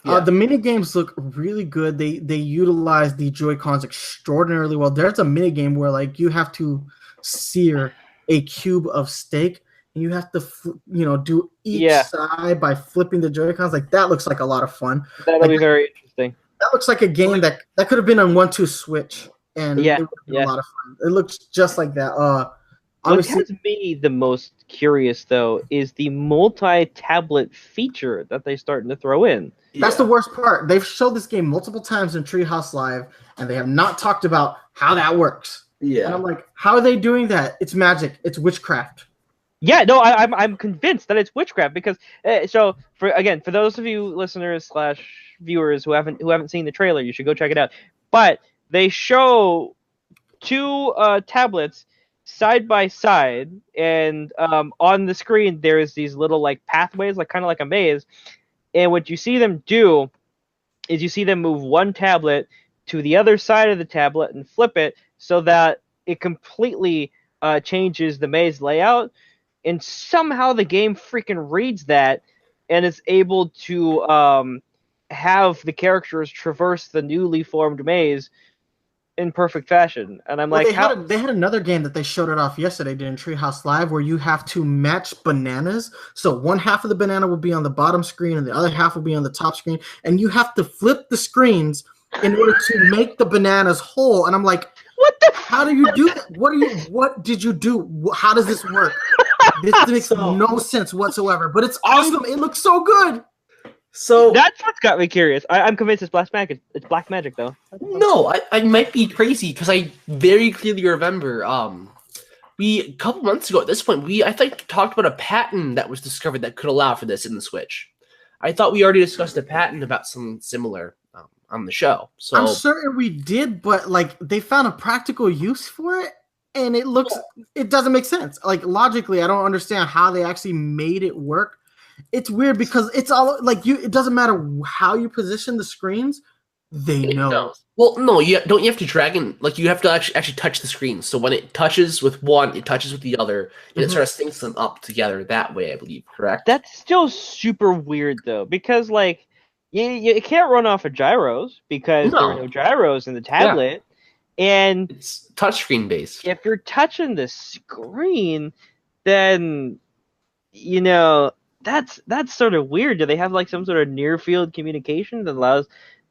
Yeah. The mini games look really good. They utilize the Joy-Cons extraordinarily well. There's a mini game where like you have to sear a cube of steak. You have to, do each side by flipping the Joy-Cons. Like, that looks like a lot of fun. That'll be very interesting. That looks like a game that could have been on 1-2 Switch, and it would be a lot of fun. It looks just like that. What has me the most curious, though, is the multi-tablet feature that they're starting to throw in. That's the worst part. They've showed this game multiple times in Treehouse Live, and they have not talked about how that works. Yeah. And I'm like, how are they doing that? It's magic. It's witchcraft. Yeah, no, I'm convinced that it's witchcraft because for those of you listeners / viewers who haven't seen the trailer, you should go check it out. But they show two tablets side by side, and on the screen there's these little like pathways, like kind of like a maze. And what you see them do is you see them move one tablet to the other side of the tablet and flip it so that it completely changes the maze layout. And somehow the game freaking reads that and is able to have the characters traverse the newly formed maze in perfect fashion. And I'm like, they had another game that they showed it off yesterday during Treehouse Live where you have to match bananas. So one half of the banana will be on the bottom screen and the other half will be on the top screen, and you have to flip the screens in order to make the bananas whole. And I'm like, how do you do that? What did you do? How does this work? This makes no sense whatsoever, but it's awesome. It looks so good. So that's what's got me curious. I'm convinced it's black magic. It's black magic, though. No, I might be crazy because I very clearly remember a couple months ago at this point I think talked about a patent that was discovered that could allow for this in the Switch. I thought we already discussed a patent about something similar on the show. So I'm certain we did, but like they found a practical use for it, and it doesn't make sense. Like logically, I don't understand how they actually made it work. It's weird because it's all like it doesn't matter how you position the screens, they know. Well, no, you have to drag in, like you have to actually touch the screen. So when it touches with one, it touches with the other, and it sort of syncs them up together that way, I believe, correct? That's still super weird though, because like you can't run off of gyros because there are no gyros in the tablet. Yeah. And it's touchscreen based. If you're touching the screen, then that's sort of weird. Do they have like some sort of near field communication that allows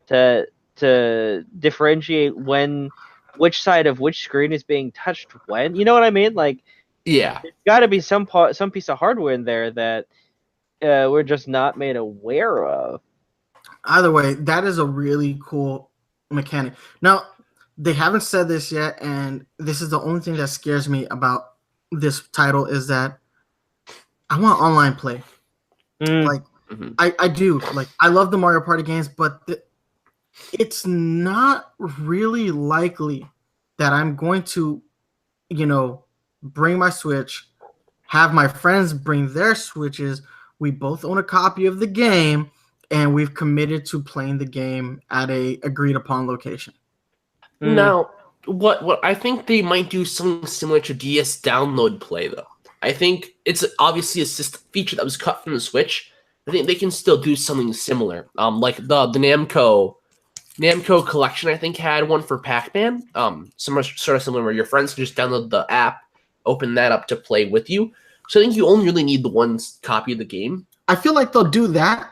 to differentiate which side of which screen is being touched when? You know what I mean? Like, yeah, there's got to be some piece of hardware in there that we're just not made aware of. Either way, that is a really cool mechanic. Now, they haven't said this yet, and this is the only thing that scares me about this title is that I want online play. Like, I do. Like, I love the Mario Party games, but it's not really likely that I'm going to, bring my Switch, have my friends bring their Switches. We both own a copy of the game, and we've committed to playing the game at a agreed upon location. Now, what I think they might do something similar to DS download play though. I think it's obviously a system feature that was cut from the Switch. I think they can still do something similar. Like the Namco collection, I think had one for Pac-Man. Sort of similar where your friends can just download the app, open that up to play with you. So I think you only really need the one copy of the game. I feel like they'll do that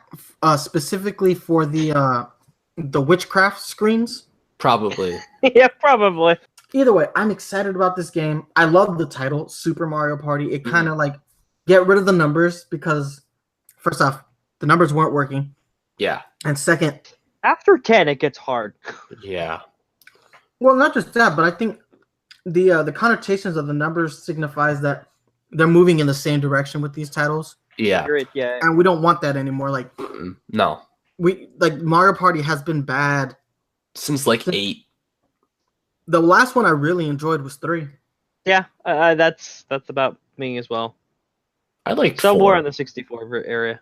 specifically for the witchcraft screens. Probably. Yeah, probably. Either way, I'm excited about this game. I love the title, Super Mario Party. It kind of like get rid of the numbers because, first off, the numbers weren't working. Yeah. And second, after 10, it gets hard. Yeah. Well, not just that, but I think the connotations of the numbers signifies that they're moving in the same direction with these titles. Yeah. Yeah. And we don't want that anymore. Like, no. Mario Party has been bad since 8. The last one I really enjoyed was 3. Yeah, that's about me as well. I like somewhere in the 64 area.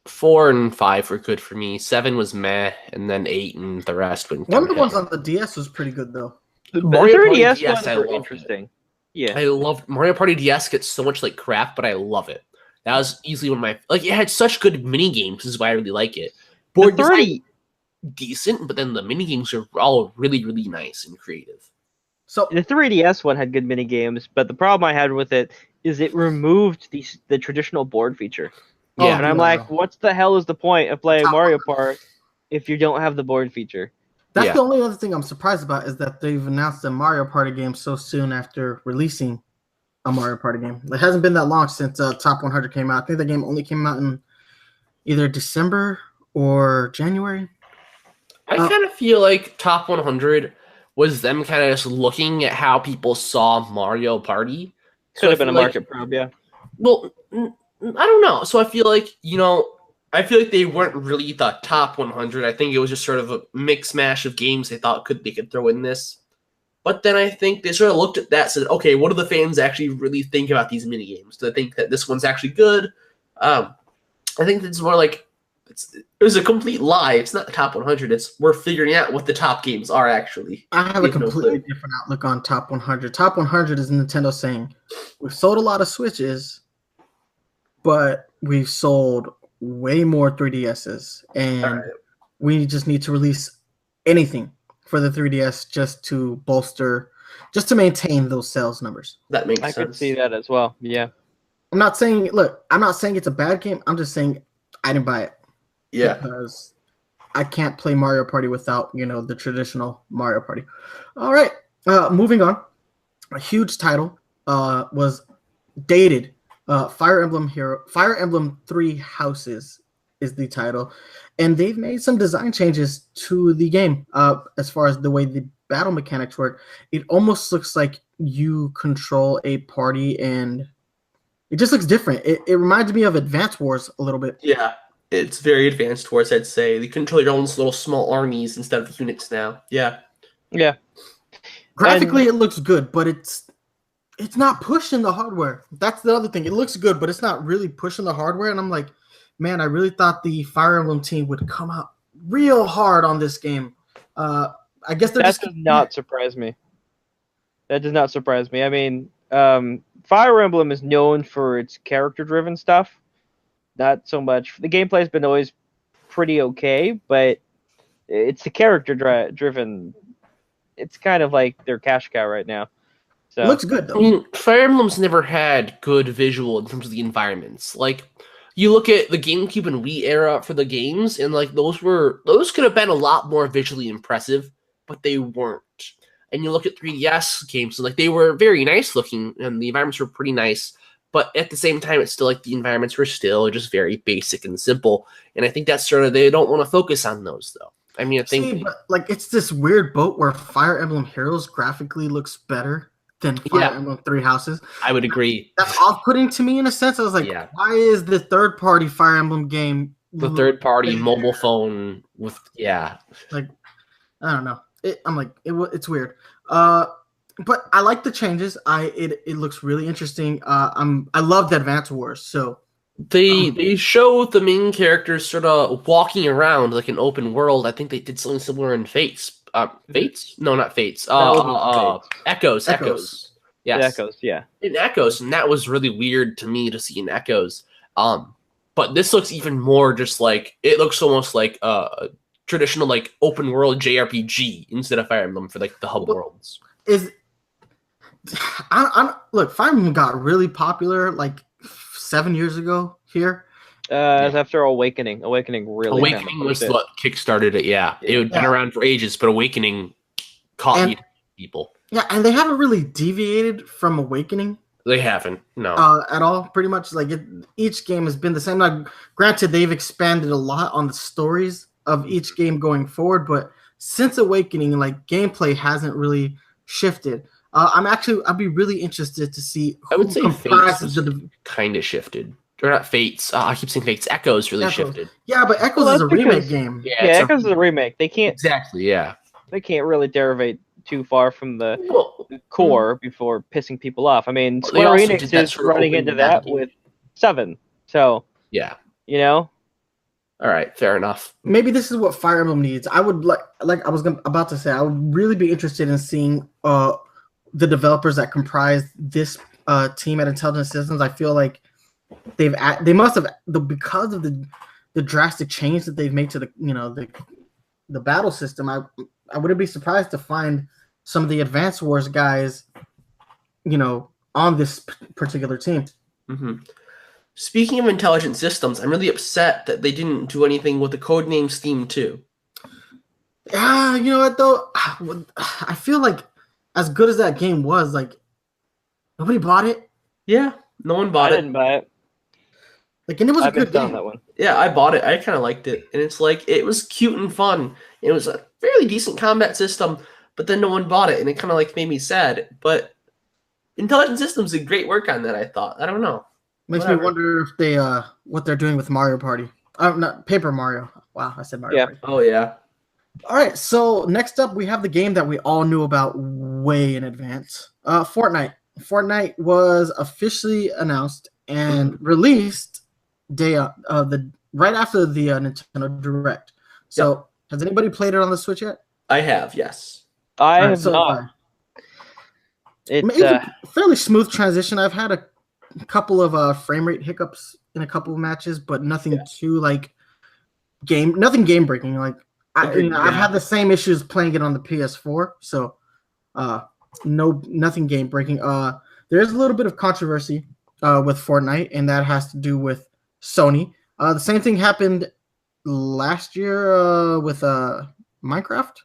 4 and 5 were good for me. 7 was meh, and then 8 and the rest went. One of the ones on the DS was pretty good though. Mario Party DS ones were interesting. Yeah, I love Mario Party DS. Gets so much crap, but I love it. That was easily one of my it had such good mini games. This is why I really like it. Board design decent, but then the mini games are all really, really nice and creative. So the 3DS one had good mini games, but the problem I had with it is it removed the traditional board feature. Yeah, and I'm like, what's the hell is the point of playing Mario Party if you don't have the board feater? That's the only other thing I'm surprised about is that they've announced a Mario Party game so soon after releasing a Mario Party game. It hasn't been that long since Top 100 came out. I think the game only came out in either December or January. I kind of feel like Top 100 was them kind of just looking at how people saw Mario Party. Could have been a market probe, yeah. Well, I don't know. So I feel like, they weren't really the top 100. I think it was just sort of a mix mash of games they thought they could throw in this. But then I think they sort of looked at that and said, okay, what do the fans actually really think about these mini games? Do they think that this one's actually good? I think it's more like it was a complete lie. It's not the top 100. It's we're figuring out what the top games are actually. I have a completely different outlook on top 100. Top 100 is Nintendo saying we've sold a lot of Switches, but we've sold way more 3DSs, and we just need to release anything for the 3DS just to maintain those sales numbers. That makes sense. I could see that as well. Yeah. I'm not saying it's a bad game. I'm just saying I didn't buy it. Yeah. Because I can't play Mario Party without, the traditional Mario Party. All right. Moving on. A huge title was dated. Fire Emblem Three Houses is the title. And they've made some design changes to the game as far as the way the battle mechanics work. It almost looks like you control a party, and it just looks different. It reminds me of Advance Wars a little bit. Yeah, it's very Advance Wars, I'd say. You control your own little small armies instead of units now. Yeah. Yeah. Graphically, it looks good, but it's not pushing the hardware. That's the other thing. It looks good, but it's not really pushing the hardware. And I'm like, man, I really thought the Fire Emblem team would come out real hard on this game. I guess that does not surprise me. That does not surprise me. I mean, Fire Emblem is known for its character-driven stuff. Not so much. The gameplay's been always pretty okay, but it's the character-driven. It's kind of like their cash cow right now. So. It looks good, though. I mean, Fire Emblem's never had good visual in terms of the environments. Like, you look at the GameCube and Wii era for the games, and like those could have been a lot more visually impressive, but they weren't. And you look at 3DS games, and like they were very nice looking, and the environments were pretty nice, but at the same time, it's still like the environments were still just very basic and simple. And I think that's sort of they don't want to focus on those though. I mean, I think but like it's this weird boat where Fire Emblem Heroes graphically looks better than Fire Emblem Three Houses. I would agree. That's off-putting to me in a sense. I was like, why is the third-party Fire Emblem game the third-party mobile phone with like I don't know. It's weird. But I like the changes. It looks really interesting. I love the Advance Wars. So they show the main characters sort of walking around like an open world. I think they did something similar in Fates. Fates? No, not Fates. Echoes. Yes. Echoes, yeah. In Echoes, and that was really weird to me to see in Echoes. But this looks even more just like it looks almost like a traditional like open world JRPG instead of Fire Emblem for like the hub worlds. Look, Fire Emblem got really popular like 7 years ago here. After Awakening. Awakening was what kickstarted it. Yeah, it had been around for ages, but Awakening caught people. Yeah, and they haven't really deviated from Awakening. They haven't, no, at all. Pretty much, like each game has been the same. Now, granted, they've expanded a lot on the stories of each game going forward, but since Awakening, like gameplay hasn't really shifted. I'd be really interested to see. I would say Fates kind of shifted. Or not Fates. I keep saying Fates. Echoes really shifted. Yeah, but Echoes is a remake game. Yeah, Echoes is a remake. They can't exactly. Yeah, they can't really derivate too far from the core before pissing people off. I mean, Square Enix is running into that with 7. So yeah, All right, fair enough. Maybe this is what Fire Emblem needs. I would like I was about to say, I would really be interested in seeing the developers that comprise this team at Intelligent Systems. I feel like they must have because of the drastic change that they've made to the battle system. I wouldn't be surprised to find some of the Advance Wars guys, on this particular team. Mm-hmm. Speaking of Intelligent Systems, I'm really upset that they didn't do anything with the codename Steam 2. You know what though? I feel like as good as that game was, like nobody bought it. Yeah, no one bought it. I didn't buy it. Like, and it was a good game. That one. Yeah, I bought it. I kind of liked it, and it's like it was cute and fun. It was a fairly decent combat system, but then no one bought it, and it kind of like made me sad. But Intelligent Systems did great work on that. I thought. I don't know. Makes me wonder if they what they're doing with Mario Party. Not Paper Mario. Wow, I said Mario Party. Oh yeah. All right, so next up we have the game that we all knew about way in advance. Fortnite. Fortnite was officially announced and released right after the Nintendo Direct. So, has anybody played it on the Switch yet? I have, yes. I have not. It's a fairly smooth transition. I've had a couple of frame rate hiccups in a couple of matches, but nothing too nothing game breaking. Like I've had the same issues playing it on the PS4, so nothing game breaking. There is a little bit of controversy with Fortnite, and that has to do with Sony. The same thing happened last year with Minecraft.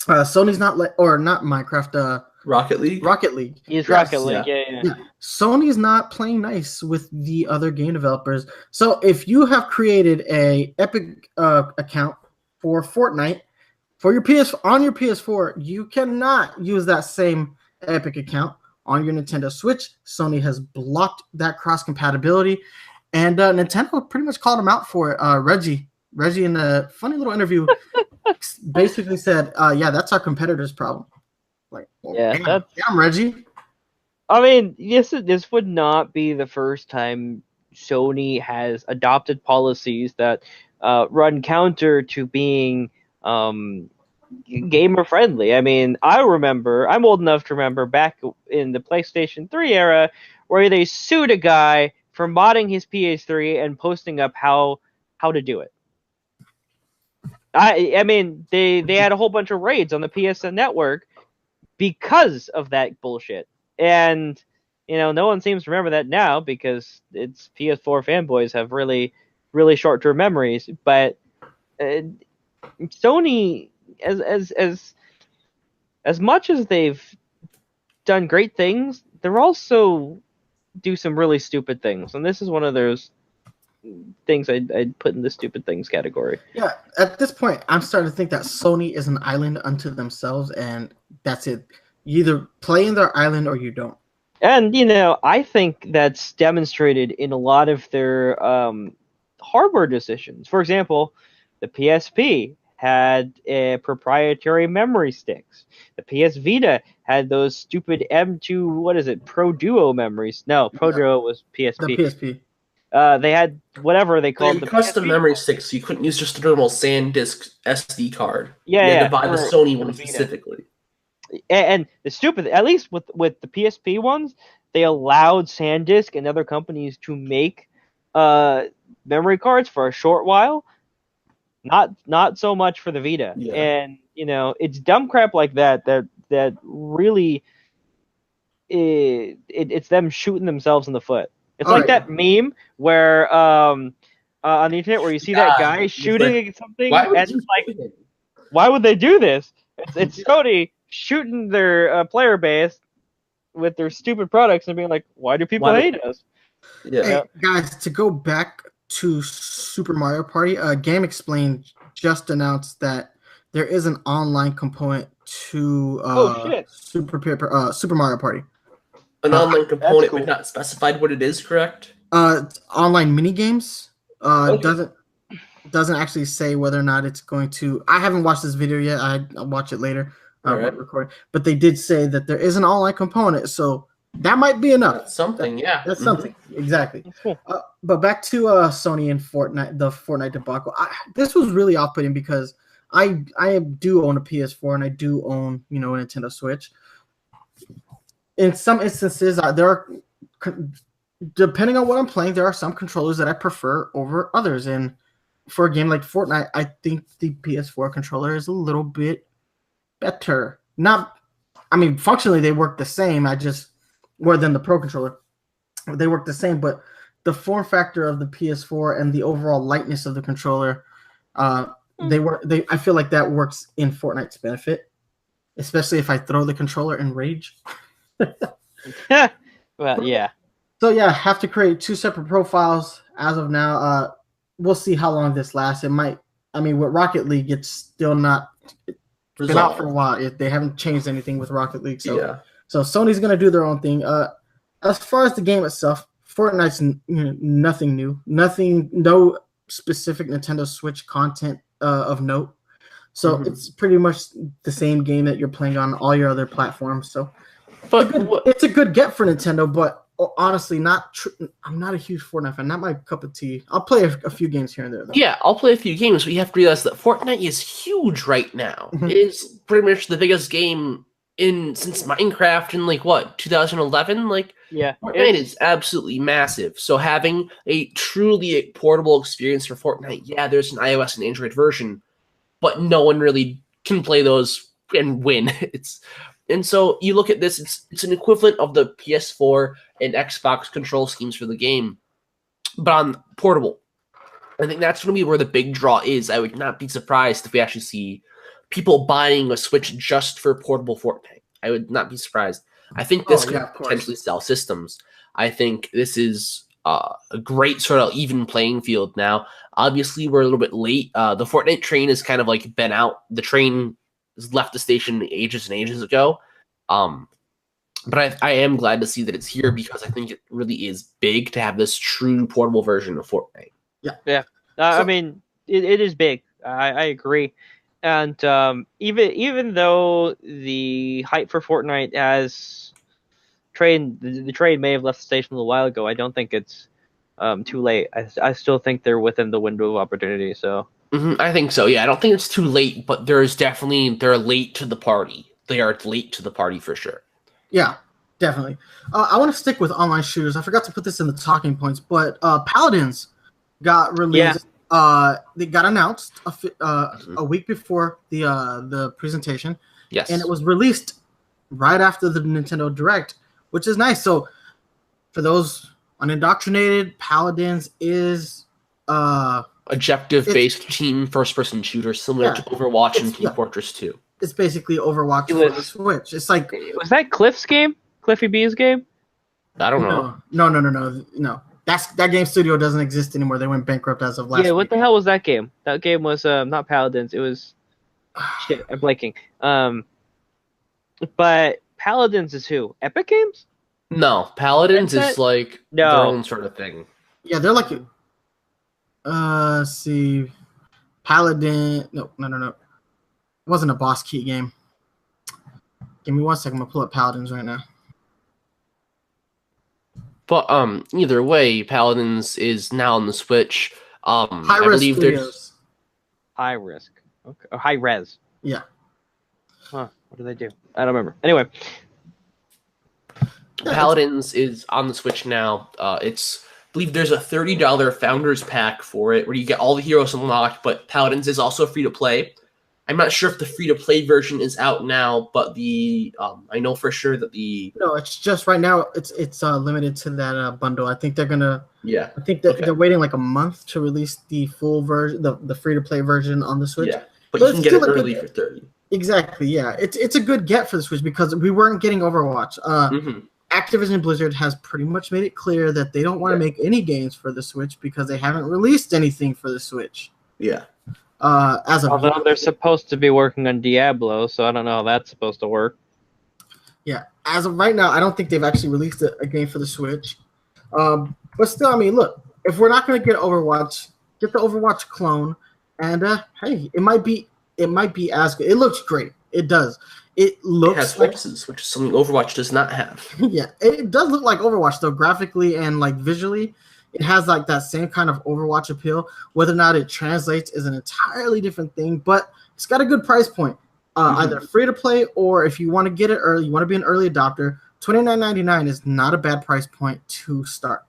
Sony's not Minecraft. Rocket League. Rocket League. Yes, Rocket League. Yeah. Sony's not playing nice with the other game developers. So if you have created a Epic account for Fortnite for your on your PS4, you cannot use that same Epic account on your Nintendo Switch. Sony has blocked that cross compatibility, and Nintendo pretty much called them out for it. Reggie in a funny little interview basically said, "Yeah, that's our competitor's problem." Like, well, damn, Reggie. I mean, this would not be the first time Sony has adopted policies that run counter to being gamer friendly. I mean, I'm old enough to remember back in the PlayStation 3 era where they sued a guy for modding his PS3 and posting up how to do it. I mean, they had a whole bunch of raids on the PSN network because of that bullshit. And, no one seems to remember that now because it's PS4 fanboys have really, really short-term memories. But Sony, as much as they've done great things, they're also do some really stupid things. And this is one of those things I'd put in the stupid things category. Yeah, at this point, I'm starting to think that Sony is an island unto themselves, and that's it. You either play in their island or you don't. And, I think that's demonstrated in a lot of their hardware decisions. For example, the PSP had proprietary memory sticks. The PS Vita had those stupid M2, Pro Duo memories. No, Pro Duo was PSP. The PSP. They had whatever they called the custom memory sticks. So you couldn't use just a normal SanDisk SD card. Yeah, you had to buy the Sony one specifically. And the stupid, at least with the PSP ones, they allowed SanDisk and other companies to make memory cards for a short while. Not so much for the Vita. Yeah. And it's dumb crap like that really it's them shooting themselves in the foot. It's that meme where on the internet where you see that guy shooting something, and it's like, why would they do this? It's Sony shooting their player base with their stupid products and being like, why do people hate us? Yeah. Hey, guys, to go back to Super Mario Party, Game Explained just announced that there is an online component to Super Mario Party. An online component, cool. But not specified what it is, correct? Online mini games. Doesn't actually say whether or not it's going to. I haven't watched this video yet. I'll watch it later. Record. But they did say that there is an online component, so that might be enough. That's something, yeah. That's something, exactly. Cool. But back to Sony and Fortnite, the Fortnite debacle. This was really off-putting because I do own a PS4 and I do own a Nintendo Switch. In some instances, there are, depending on what I'm playing, there are some controllers that I prefer over others. And for a game like Fortnite, I think the PS4 controller is a little bit better. Functionally they work the same. More than the Pro controller, they work the same. But the form factor of the PS4 and the overall lightness of the controller, I feel like that works in Fortnite's benefit, especially if I throw the controller in rage. Well, yeah. So yeah, have to create 2 separate profiles as of now. We'll see how long this lasts. It might. With Rocket League, it's still not. It's been out for a while. They haven't changed anything with Rocket League. So yeah. So Sony's gonna do their own thing. As far as the game itself, Fortnite's nothing new. No specific Nintendo Switch content of note. So it's pretty much the same game that you're playing on all your other platforms. So, but it's a good get for Nintendo. But honestly, I'm not a huge Fortnite fan. Not my cup of tea. I'll play a few games here and there, though. Yeah, I'll play a few games, but you have to realize that Fortnite is huge right now. It is pretty much the biggest game since Minecraft in 2011. Fortnite is absolutely massive. So having a truly portable experience for Fortnite, there's an iOS and Android version, but no one really can play those and win. And so you look at this, it's an equivalent of the PS4 and Xbox control schemes for the game, but on portable. I think that's going to be where the big draw is. I would not be surprised if we actually see people buying a Switch just for portable Fortnite. I would not be surprised. I think this could potentially sell systems. I think this is a great sort of even playing field now. Obviously, we're a little bit late. The Fortnite train has kind of been out. The train has left the station ages and ages ago. But I am glad to see that it's here because I think it really is big to have this true portable version of Fortnite. Yeah. I mean, it is big. I agree. And even though the hype for Fortnite has the train may have left the station a little while ago, I don't think it's too late. I still think they're within the window of opportunity. So I think so. Yeah, I don't think it's too late, but they're late to the party. They are late to the party for sure. Yeah, definitely. I want to stick with online shooters. I forgot to put this in the talking points, but Paladins got released. They got announced a week before the presentation. Yes, and it was released right after the Nintendo Direct, which is nice. So, for those unindoctrinated, Paladins is objective-based team first-person shooter similar to Overwatch and Team Fortress 2. It's basically Overwatch for the Switch. It's like, was that Cliff's game? Cliffy B's game? I don't know. No. That game studio doesn't exist anymore. They went bankrupt as of last week. What the hell was that game? That game was not Paladins. It was shit. I'm blanking. But Paladins is who? Epic Games? No, Paladins is their own sort of thing. Yeah, they're like see, Paladin. No. It wasn't a boss key game. Give me 1 second. I'm gonna pull up Paladins right now. But either way, Paladins is now on the Switch. High Risk Studios. High Risk. Okay. Or High Res. Yeah. Huh. What do they do? I don't remember. Anyway. Paladins is on the Switch now. I believe there's a $30 Founders Pack for it where you get all the heroes unlocked, but Paladins is also free to play. I'm not sure if the free-to-play version is out now, but I know for sure that no, it's just right now. It's limited to that bundle. I think they're gonna. Yeah. I think they're waiting like a month to release the full version, the free-to-play version on the Switch. Yeah, but you can get it early for $30. Exactly. Yeah, it's a good get for the Switch because we weren't getting Overwatch. Activision Blizzard has pretty much made it clear that they don't want to make any games for the Switch because they haven't released anything for the Switch. Yeah. Although they're supposed to be working on Diablo, so I don't know how that's supposed to work. Yeah, as of right now, I don't think they've actually released a game for the Switch. But still, I mean, look, if we're not going to get Overwatch, get the Overwatch clone, and hey, it might be as good. It looks great. It does. It has horses, which is something Overwatch does not have. Yeah, it does look like Overwatch though, graphically and visually. It has that same kind of Overwatch appeal. Whether or not it translates is an entirely different thing, but it's got a good price point. Either free to play or if you want to get it early, you want to be an early adopter, $29.99 is not a bad price point to start,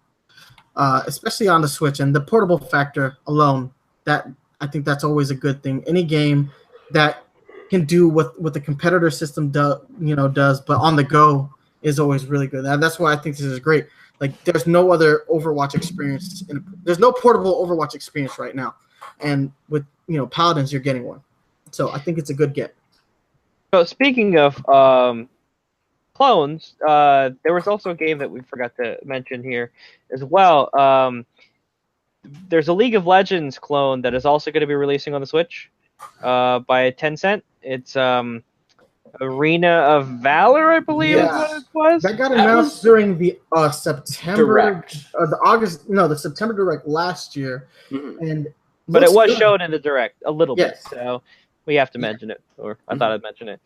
especially on the Switch. And the portable factor alone, that I think that's always a good thing. Any game that can do what the competitor system does, but on the go is always really good. And that's why I think this is great. There's no other Overwatch experience. There's no portable Overwatch experience right now. And with, Paladins, you're getting one. So I think it's a good get. So speaking of clones, there was also a game that we forgot to mention here as well. There's a League of Legends clone that is also going to be releasing on the Switch by Tencent. It's Arena of Valor, I believe is what it was. That got announced during the September Direct. The September Direct last year. Mm-hmm. But it was shown in the Direct a little bit. So we have to mention it, or I thought I'd mention it.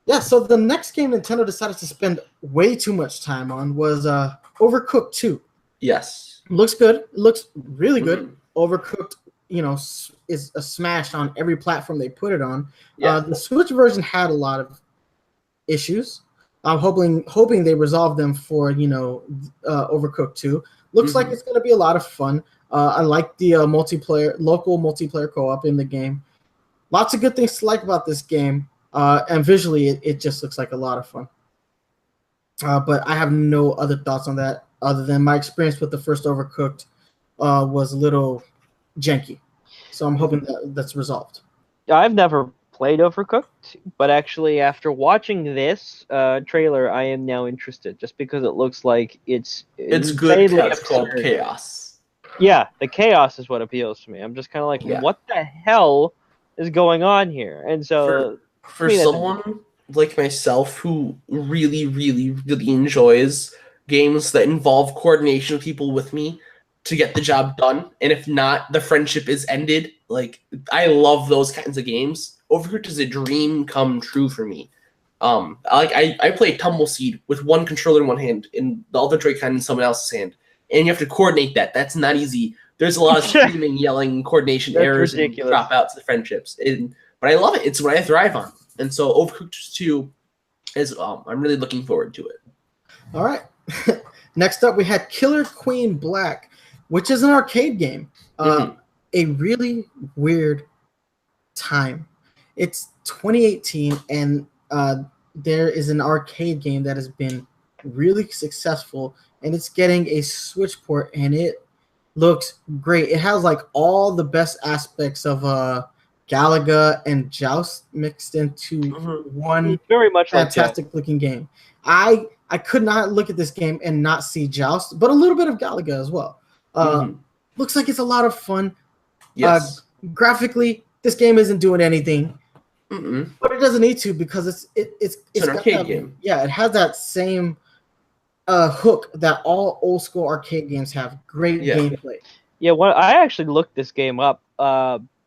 Yeah, so the next game Nintendo decided to spend way too much time on was Overcooked 2. Yes. Looks good. It looks really good. Overcooked, is a smash on every platform they put it on. Yeah. The Switch version had a lot of issues. I'm hoping they resolve them for Overcooked 2. Looks like it's going to be a lot of fun. I like the local multiplayer co-op in the game. Lots of good things to like about this game, and visually it just looks like a lot of fun. But I have no other thoughts on that other than my experience with the first Overcooked was a little janky. So I'm hoping that's resolved. I've never played Overcooked, but actually after watching this trailer, I am now interested just because it looks like it's good. It's called chaos. Yeah, the chaos is what appeals to me. I'm just kind of like, what the hell is going on here? And so for someone like myself who really, really, really enjoys games that involve coordination of people with me to get the job done, and if not, the friendship is ended. Like, I love those kinds of games. Overcooked is a dream come true for me. I play Tumbleseed with one controller in one hand and the other Joy-Con in someone else's hand, and you have to coordinate that. That's not easy. There's a lot of screaming, yelling, coordination errors, ridiculous. And dropouts of friendships. But I love it. It's what I thrive on. And so Overcooked 2 is I'm really looking forward to it. All right. Next up, we had Killer Queen Black, which is an arcade game. A really weird time. It's 2018, and there is an arcade game that has been really successful, and it's getting a Switch port, and it looks great. It has like all the best aspects of Galaga and Joust mixed into one very much fantastic looking game. I could not look at this game and not see Joust, but a little bit of Galaga as well. Looks like it's a lot of fun. Yes. Graphically, this game isn't doing anything, but it doesn't need to because it's an arcade game. Yeah, it has that same hook that all old school arcade games have. Great gameplay. Yeah, I actually looked this game up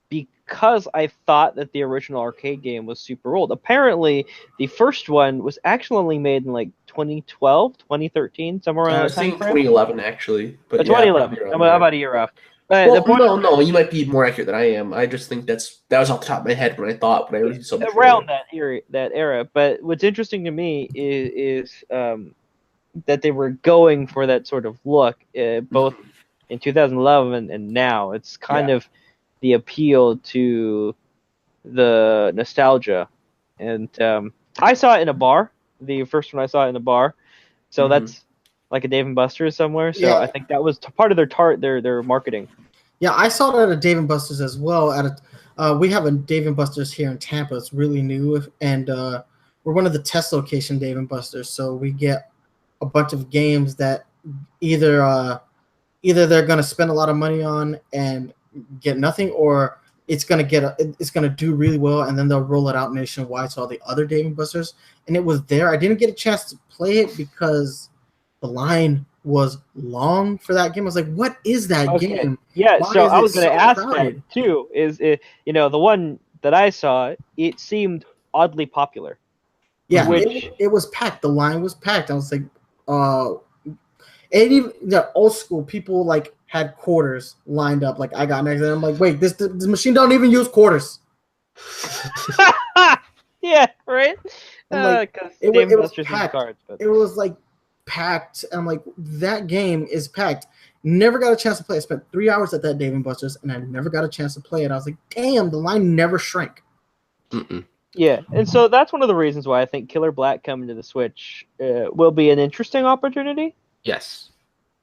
because I thought that the original arcade game was super old. Apparently, the first one was actually only made in like 2012, 2013, somewhere around that time frame. 2011, actually. But 2011. I'm about a year off. No, you might be more accurate than I am. I just think that was off the top of my head when I thought, but I really so much around that era. But what's interesting to me is that they were going for that sort of look, both in 2011 and now. It's kind of the appeal to the nostalgia, and I saw it in a bar. The first one I saw it in a bar, so that's like a Dave and Buster's somewhere. So I think that was part of their marketing. Yeah, I saw it at a Dave and Buster's as well. We have a Dave and Buster's here in Tampa. It's really new, and we're one of the test location Dave and Buster's. So we get a bunch of games that either they're going to spend a lot of money on and get nothing, or it's going to do really well, and then they'll roll it out nationwide to all the other Dave and Buster's. And it was there. I didn't get a chance to play it because the line was long for that game. I was like, what is that game? Yeah, Why so I was going to to ask that too. The one that I saw, it seemed oddly popular. Yeah, it was packed. The line was packed. I was like, and even the old school people like had quarters lined up. Like I got next, and I'm like, wait, this machine don't even use quarters. Yeah, right. It was packed. Cards, but... It was like packed. I'm like, that game is packed. Never got a chance to play. I spent 3 hours at that Dave and Buster's, and I never got a chance to play it. I was like, damn, the line never shrank. Yeah, and so that's one of the reasons why I think Killer Black coming to the Switch will be an interesting opportunity. Yes.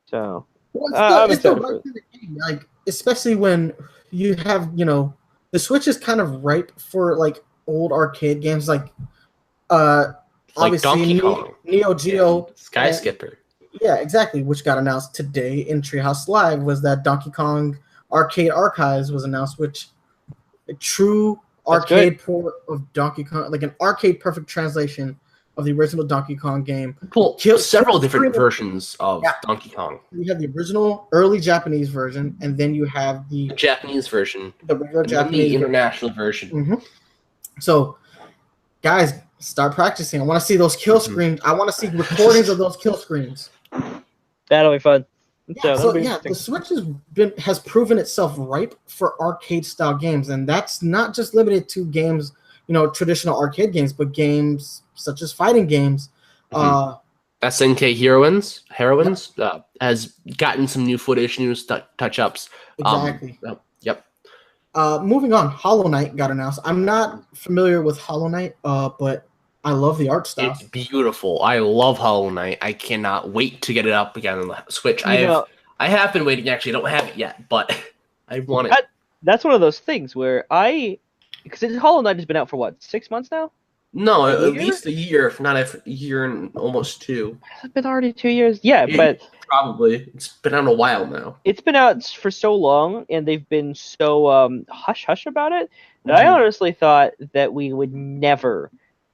So, it's the right kind of game. Like, especially when you have, the Switch is kind of ripe for like old arcade games, like obviously Donkey Kong, Neo Geo, Sky Skipper. Yeah, exactly. Which got announced today in Treehouse Live was that Donkey Kong Arcade Archives was announced, which a true arcade port of Donkey Kong, like an arcade perfect translation of the original Donkey Kong game. Cool. Several different versions of Donkey Kong. You have the original early Japanese version, and then you have the Japanese version, the regular Japanese the international version. Mm-hmm. So, guys, start practicing. I want to see those kill screens. I want to see recordings of those kill screens. That'll be fun. The Switch has proven itself ripe for arcade-style games, and that's not just limited to games, traditional arcade games, but games such as fighting games. SNK Heroines has gotten some new footage, new touch-ups. Exactly. Yep. Moving on, Hollow Knight got announced. I'm not familiar with Hollow Knight, but I love the art style. It's beautiful. I love Hollow Knight. I cannot wait to get it up again on the Switch. I have been waiting. Actually, I don't have it yet, but I want it. That's one of those things where because Hollow Knight has been out for what, 6 months now? No, at least a year, if not a year and almost 2. Has it been already 2 years? Yeah, but probably it's been out a while now. It's been out for so long, and they've been so hush hush about it that I honestly thought that we would never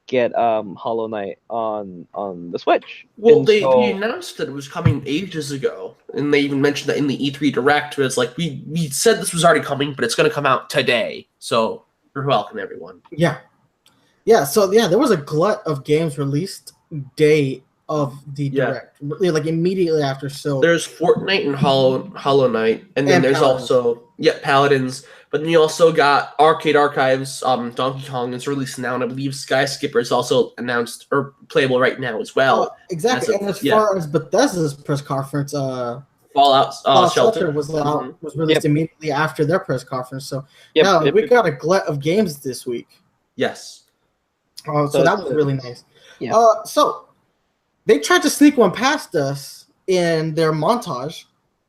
get Hollow Knight on the Switch. Well, they announced that it was coming ages ago, and they even mentioned that in the E3 Direct. It's like we said this was already coming, but it's going to come out today. So you're welcome, everyone. Yeah. So there was a glut of games released day of the Direct, like immediately after. So there's Fortnite and Hollow Knight, and then there's Paladins. Also Paladins. But then you also got Arcade Archives. Donkey Kong is released now, and I believe Sky Skipper is also announced or playable right now as well. Exactly. And as far as Bethesda's press conference, Fallout Shelter was released immediately after their press conference. So we got a glut of games this week. Yes. So that was really nice. Yeah. So they tried to sneak one past us in their montage.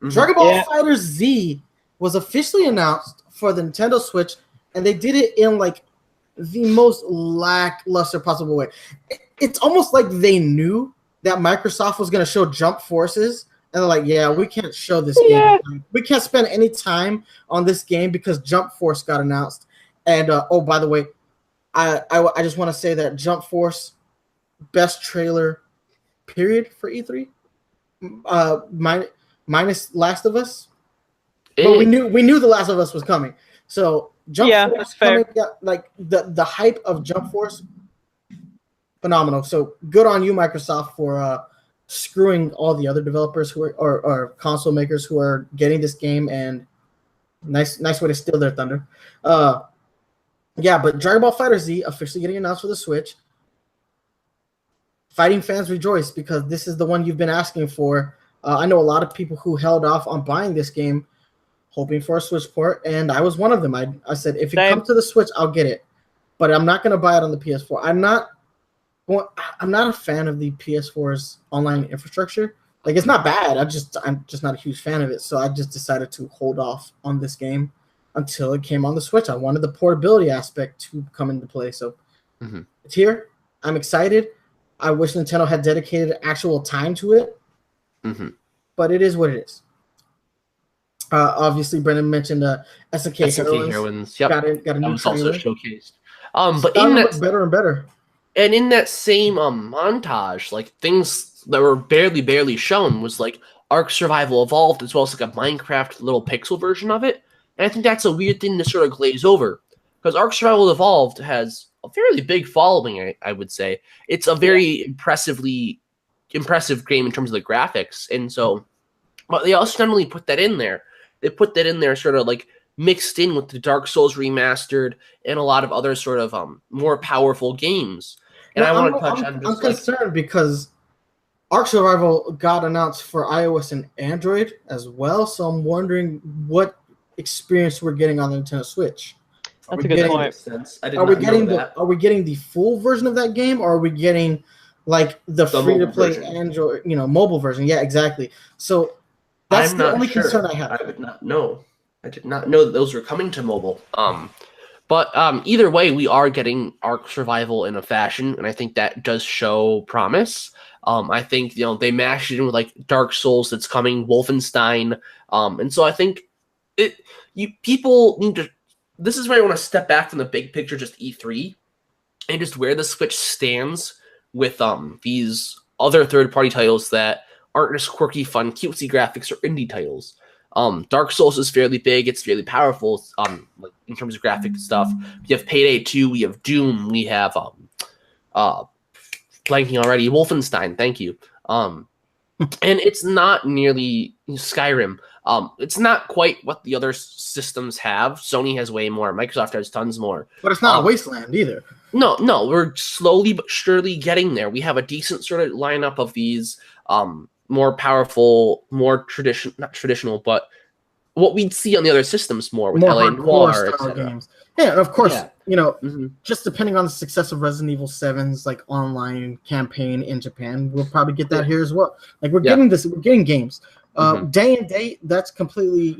Dragon Ball Fighter Z was officially announced for the Nintendo Switch, and they did it in like the most lackluster possible way. It's almost like they knew that Microsoft was going to show Jump Forces, and they're like, we can't show this game. We can't spend any time on this game because Jump Force got announced. And by the way, I just want to say that Jump Force, best trailer, period, for E3, minus Last of Us. But we knew The Last of Us was coming. So Jump Force coming, like the hype of Jump Force, phenomenal. So good on you, Microsoft, for screwing all the other developers who are or console makers who are getting this game, and nice way to steal their thunder. But Dragon Ball Fighter Z officially getting announced for the Switch. Fighting fans rejoice because this is the one you've been asking for. I know a lot of people who held off on buying this game, hoping for a Switch port, and I was one of them. I said, if it comes to the Switch, I'll get it, but I'm not going to buy it on the PS4. I'm not a fan of the PS4's online infrastructure. Like, it's not bad. I'm just not a huge fan of it. So I just decided to hold off on this game until it came on the Switch. I wanted the portability aspect to come into play. So it's here. I'm excited. I wish Nintendo had dedicated actual time to it, but it is what it is. Obviously, Brendan mentioned SNK Heroines. Yep. Got a new was trailer. also showcased. But in that better and better. And in that same montage, like things that were barely shown was like Ark Survival Evolved, as well as like a Minecraft little pixel version of it. And I think that's a weird thing to sort of glaze over, because Ark Survival Evolved has a fairly big following. I would say it's a very impressive game in terms of the graphics, and so, but they also generally put that in there. They put that in there sort of like mixed in with the Dark Souls remastered and a lot of other sort of more powerful games. And I want to touch on this. I'm concerned because Ark Survival got announced for iOS and Android as well, so I'm wondering what experience we're getting on the Nintendo Switch. That's a good point. Are we getting the full version of that game, or are we getting like the free-to-play Android, mobile version? Yeah, exactly. So that's the only concern I have. I would not know. I did not know that those were coming to mobile. But either way, we are getting Ark Survival in a fashion, and I think that does show promise. I think they mashed it in with like Dark Souls that's coming, Wolfenstein, and so I think people need to. This is where I want to step back from the big picture, just E3, and just where the Switch stands with these other third-party titles that aren't just quirky, fun, cutesy graphics or indie titles. Dark Souls is fairly big. It's fairly powerful. Like in terms of graphic stuff, we have Payday 2, we have Doom, we have blanking already, Wolfenstein. Thank you. And it's not nearly Skyrim. It's not quite what the other systems have. Sony has way more. Microsoft has tons more. But it's not a wasteland either. No, we're slowly but surely getting there. We have a decent sort of lineup of these more powerful, more not traditional, but what we'd see on the other systems more with LA Noire, etc. Games. Yeah, and of course, just depending on the success of Resident Evil 7's like online campaign in Japan, we'll probably get that here as well. Like we're getting games. Day and date, that's completely,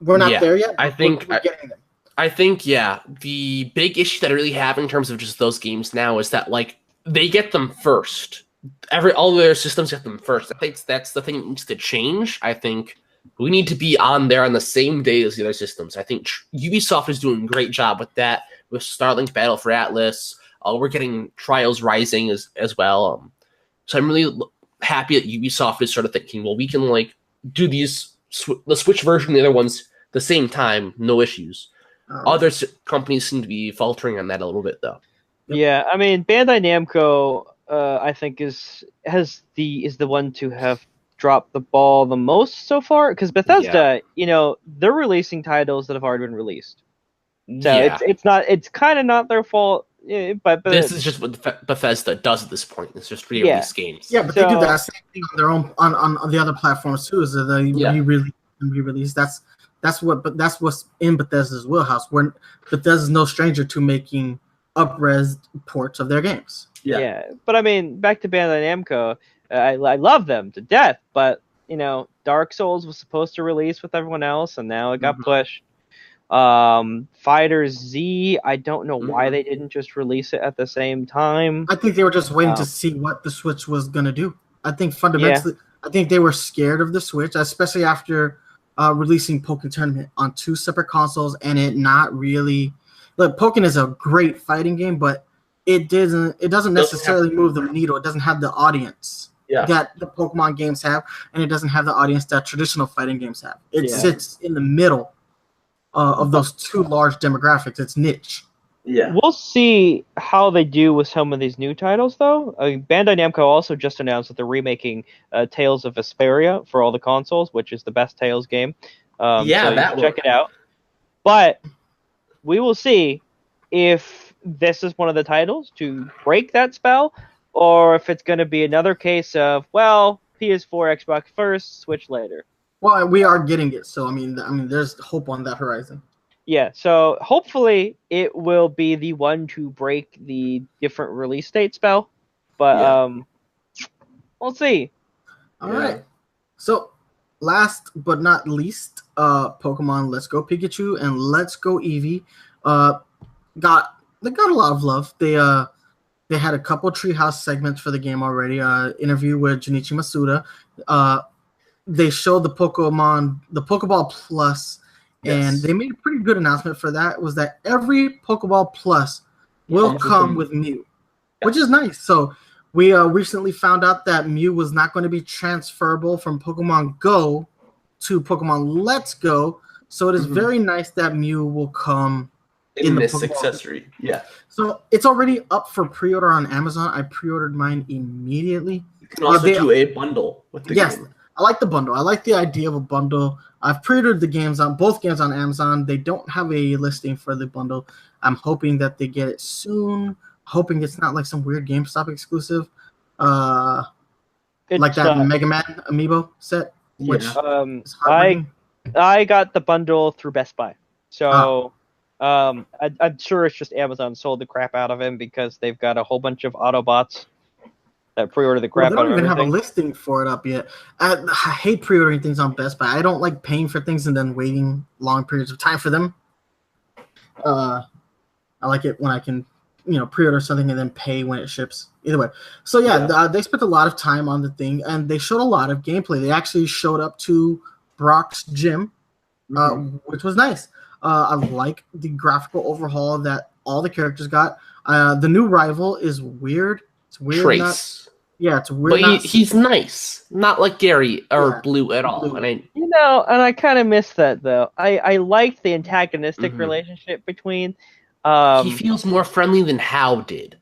we're not there yet. I think we're getting them. I think, the big issue that I really have in terms of just those games now is that, like, they get them first. All their systems get them first. I think that's the thing that needs to change. I think we need to be on there on the same day as the other systems. I think Ubisoft is doing a great job with that, with Starlink Battle for Atlas. We're getting Trials Rising as well. So I'm really happy that Ubisoft is sort of thinking, well, we can, like, do the Switch version and the other ones the same time, no issues. Other companies seem to be faltering on that a little bit, though. Yeah, I mean, Bandai Namco, I think is the one to have dropped the ball the most so far, because Bethesda, they're releasing titles that have already been released. So it's kind of not their fault. But this is just what Bethesda does at this point. It's just re-release games. Yeah, but they do that same thing on their own on the other platforms too. Is that they re-release? That's what's in Bethesda's wheelhouse. Bethesda's no stranger to making up-res ports of their games. Yeah, but I mean, back to Bandai Namco, I love them to death, but Dark Souls was supposed to release with everyone else, and now it got pushed. Fighter Z, I don't know why they didn't just release it at the same time. I think they were just waiting to see what the Switch was gonna do. I think fundamentally, I think they were scared of the Switch, especially after releasing Pokken Tournament on 2 separate consoles, and it not really. Look, Pokken is a great fighting game, but it doesn't necessarily move the needle. It doesn't have the audience that the Pokemon games have, and it doesn't have the audience that traditional fighting games have. It sits in the middle of those 2 large demographics. It's niche. Yeah, we'll see how they do with some of these new titles, though. Bandai Namco also just announced that they're remaking Tales of Vesperia for all the consoles, which is the best Tales game. So check it out. But we will see if this is one of the titles to break that spell, or if it's going to be another case of, well, PS4, Xbox first, Switch later. Well, we are getting it, so I mean, there's hope on that horizon. Yeah, so hopefully it will be the one to break the different release date spell, but we'll see. All right. So, last but not least, Pokemon Let's Go Pikachu and Let's Go Eevee got a lot of love. They had a couple Treehouse segments for the game already. Interview with Junichi Masuda. They showed the Pokeball Plus, and they made a pretty good announcement for that. Was that every Pokeball Plus will come with Mew, which is nice. So we recently found out that Mew was not going to be transferable from Pokemon Go to Pokemon Let's Go. So it is very nice that Mew will come in this accessory. Yeah. So it's already up for pre-order on Amazon. I pre-ordered mine immediately. You can also do a bundle with the game. I like the bundle. I like the idea of a bundle. I've pre-ordered both games on Amazon. They don't have a listing for the bundle. I'm hoping that they get it soon. Hoping it's not like some weird GameStop exclusive, like that Mega Man amiibo set. Which I got the bundle through Best Buy, so I'm sure it's just Amazon sold the crap out of him because they've got a whole bunch of Autobots that pre-order the crap out of everything. They don't even have a listing for it up yet. I hate pre-ordering things on Best Buy. I don't like paying for things and then waiting long periods of time for them. I like it when I can, pre-order something and then pay when it ships. Either way. So they spent a lot of time on the thing, and they showed a lot of gameplay. They actually showed up to Brock's gym, which was nice. I like the graphical overhaul that all the characters got. The new rival is weird. It's weird. Trace. It's weird. But he's nice, not like Gary or Blue at all. Blue. And I kind of miss that though. I liked the antagonistic relationship between. He feels more friendly than Hal did.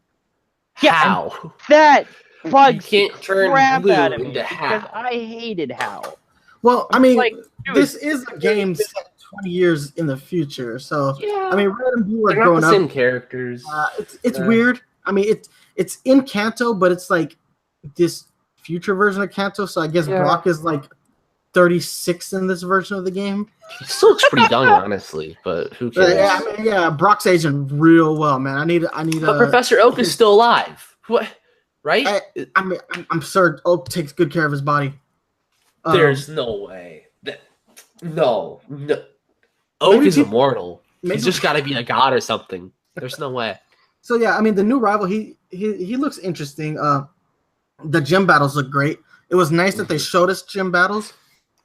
Yeah, Hal. That bugs you can't turn crap Blue out of me into because Hal. I hated Hal. Well, I mean, dude, this is a game set 20 years in the future, so I mean, Red and Blue are They're growing not the same up. Characters. It's weird. I mean, it's in Kanto, but it's like this future version of Kanto. So I guess Brock is like 36 in this version of the game. He still looks pretty young, honestly, but who cares? Brock's aging real well, man. I need. But Professor Oak is still alive. What? Right? I'm sure Oak takes good care of his body. There's no way. No. Oak is immortal. He's just got to be a god or something. There's no way. So yeah, I mean, the new rival, he looks interesting. The gym battles look great. It was nice that they showed us gym battles.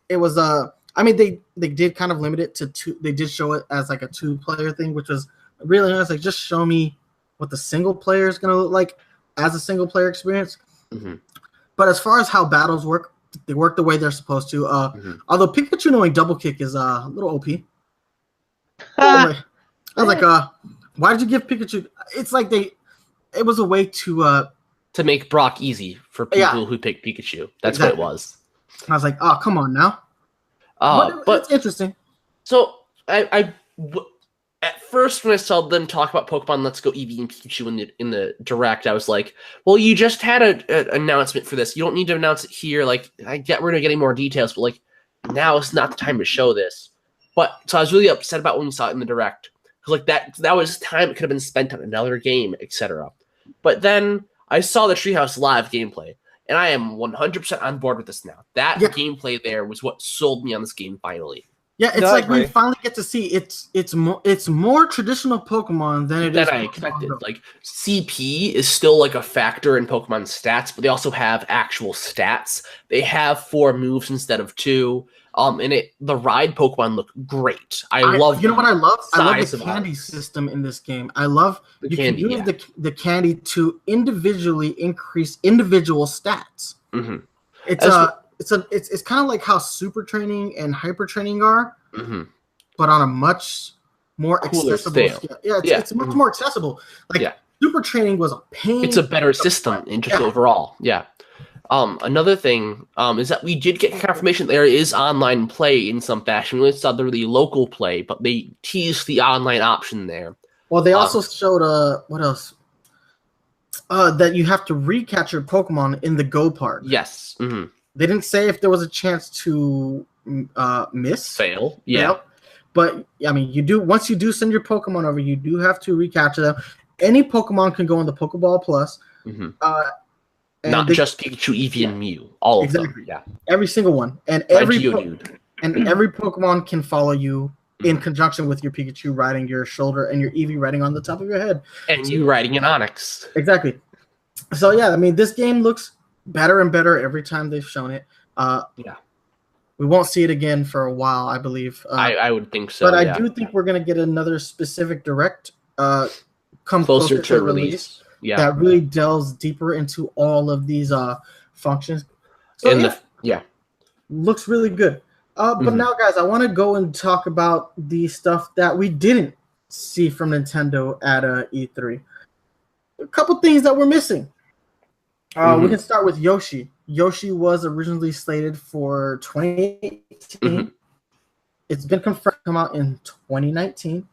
It was I mean, they did kind of limit it to 2. They did show it as like a 2-player thing, which was really nice. Like, just show me what the single player is gonna look like as a single player experience. But as far as how battles work, they work the way they're supposed to. Although Pikachu knowing double kick is a little OP. I was like, why did you give Pikachu? It's like it was a way to make Brock easy for people who pick Pikachu. That's what it was. I was like, oh, come on now. But it's interesting. So I at first when I saw them talk about Pokemon Let's Go Eevee and Pikachu in the Direct, I was like, well, you just had an announcement for this. You don't need to announce it here. Like, I get we're getting more details, but like now is not the time to show this. But so I was really upset about when you saw it in the Direct, because like that was time it could have been spent on another game, etc. But then I saw the Treehouse Live gameplay, and I am 100% on board with this now. That gameplay there was what sold me on this game finally. Yeah, it's like we finally get to see it's more traditional Pokemon than I expected. Like, CP is still like a factor in Pokemon stats, but they also have actual stats. They have 4 moves instead of 2. And the ride Pokemon look great. I love. You know what I love? I love the candy system in this game. I love you can use the candy to individually increase individual stats. It's kind of like how super training and hyper training are, but on a much more accessible scale. It's much more accessible. Like super training was a pain. It's a better system in just overall. Yeah. Another thing is that we did get confirmation there is online play in some fashion. We saw the really local play, but they teased the online option there. Well, they also showed what else? That you have to recatch your Pokemon in the Go part. Yes. They didn't say if there was a chance to fail. But I mean, you do once you do send your Pokemon over, you do have to recapture them. Any Pokemon can go in the Pokeball Plus. Not just Pikachu, Eevee, and Mew. All of them. Yeah. Every single one. And every Pokemon can follow you in conjunction with your Pikachu riding your shoulder and your Eevee riding on the top of your head. And you riding an Onix. Exactly. So yeah, I mean, this game looks better and better every time they've shown it. We won't see it again for a while, I believe. I would think so. But I do think we're going to get another specific Direct come closer to release. That really delves deeper into all of these functions. So looks really good. But now, guys, I want to go and talk about the stuff that we didn't see from Nintendo at E3. A couple things that we're missing. We can start with Yoshi. Yoshi was originally slated for 2018. It's been confirmed to come out in 2019.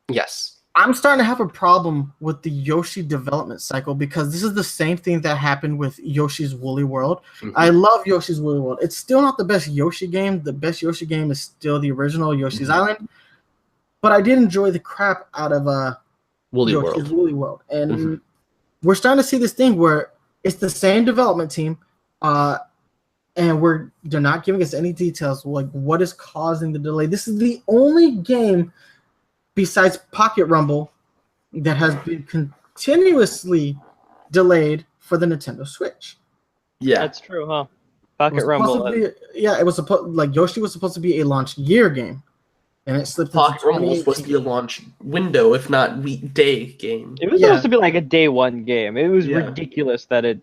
Yes. I'm starting to have a problem with the Yoshi development cycle because this is the same thing that happened with Yoshi's Woolly World. I love Yoshi's Woolly World. It's still not the best Yoshi game. The best Yoshi game is still the original Yoshi's Island. But I did enjoy the crap out of Yoshi's Woolly World. And we're starting to see this thing where it's the same development team, and they're not giving us any details like what is causing the delay. This is the only game besides Pocket Rumble that has been continuously delayed for the Nintendo Switch. Yeah, that's true, huh? Pocket Rumble. It was supposed like Yoshi was supposed to be a launch year game, and it slipped into Pocket Rumble was supposed to be a launch window, if not weekday game. It was supposed to be like a day one game. It was ridiculous that it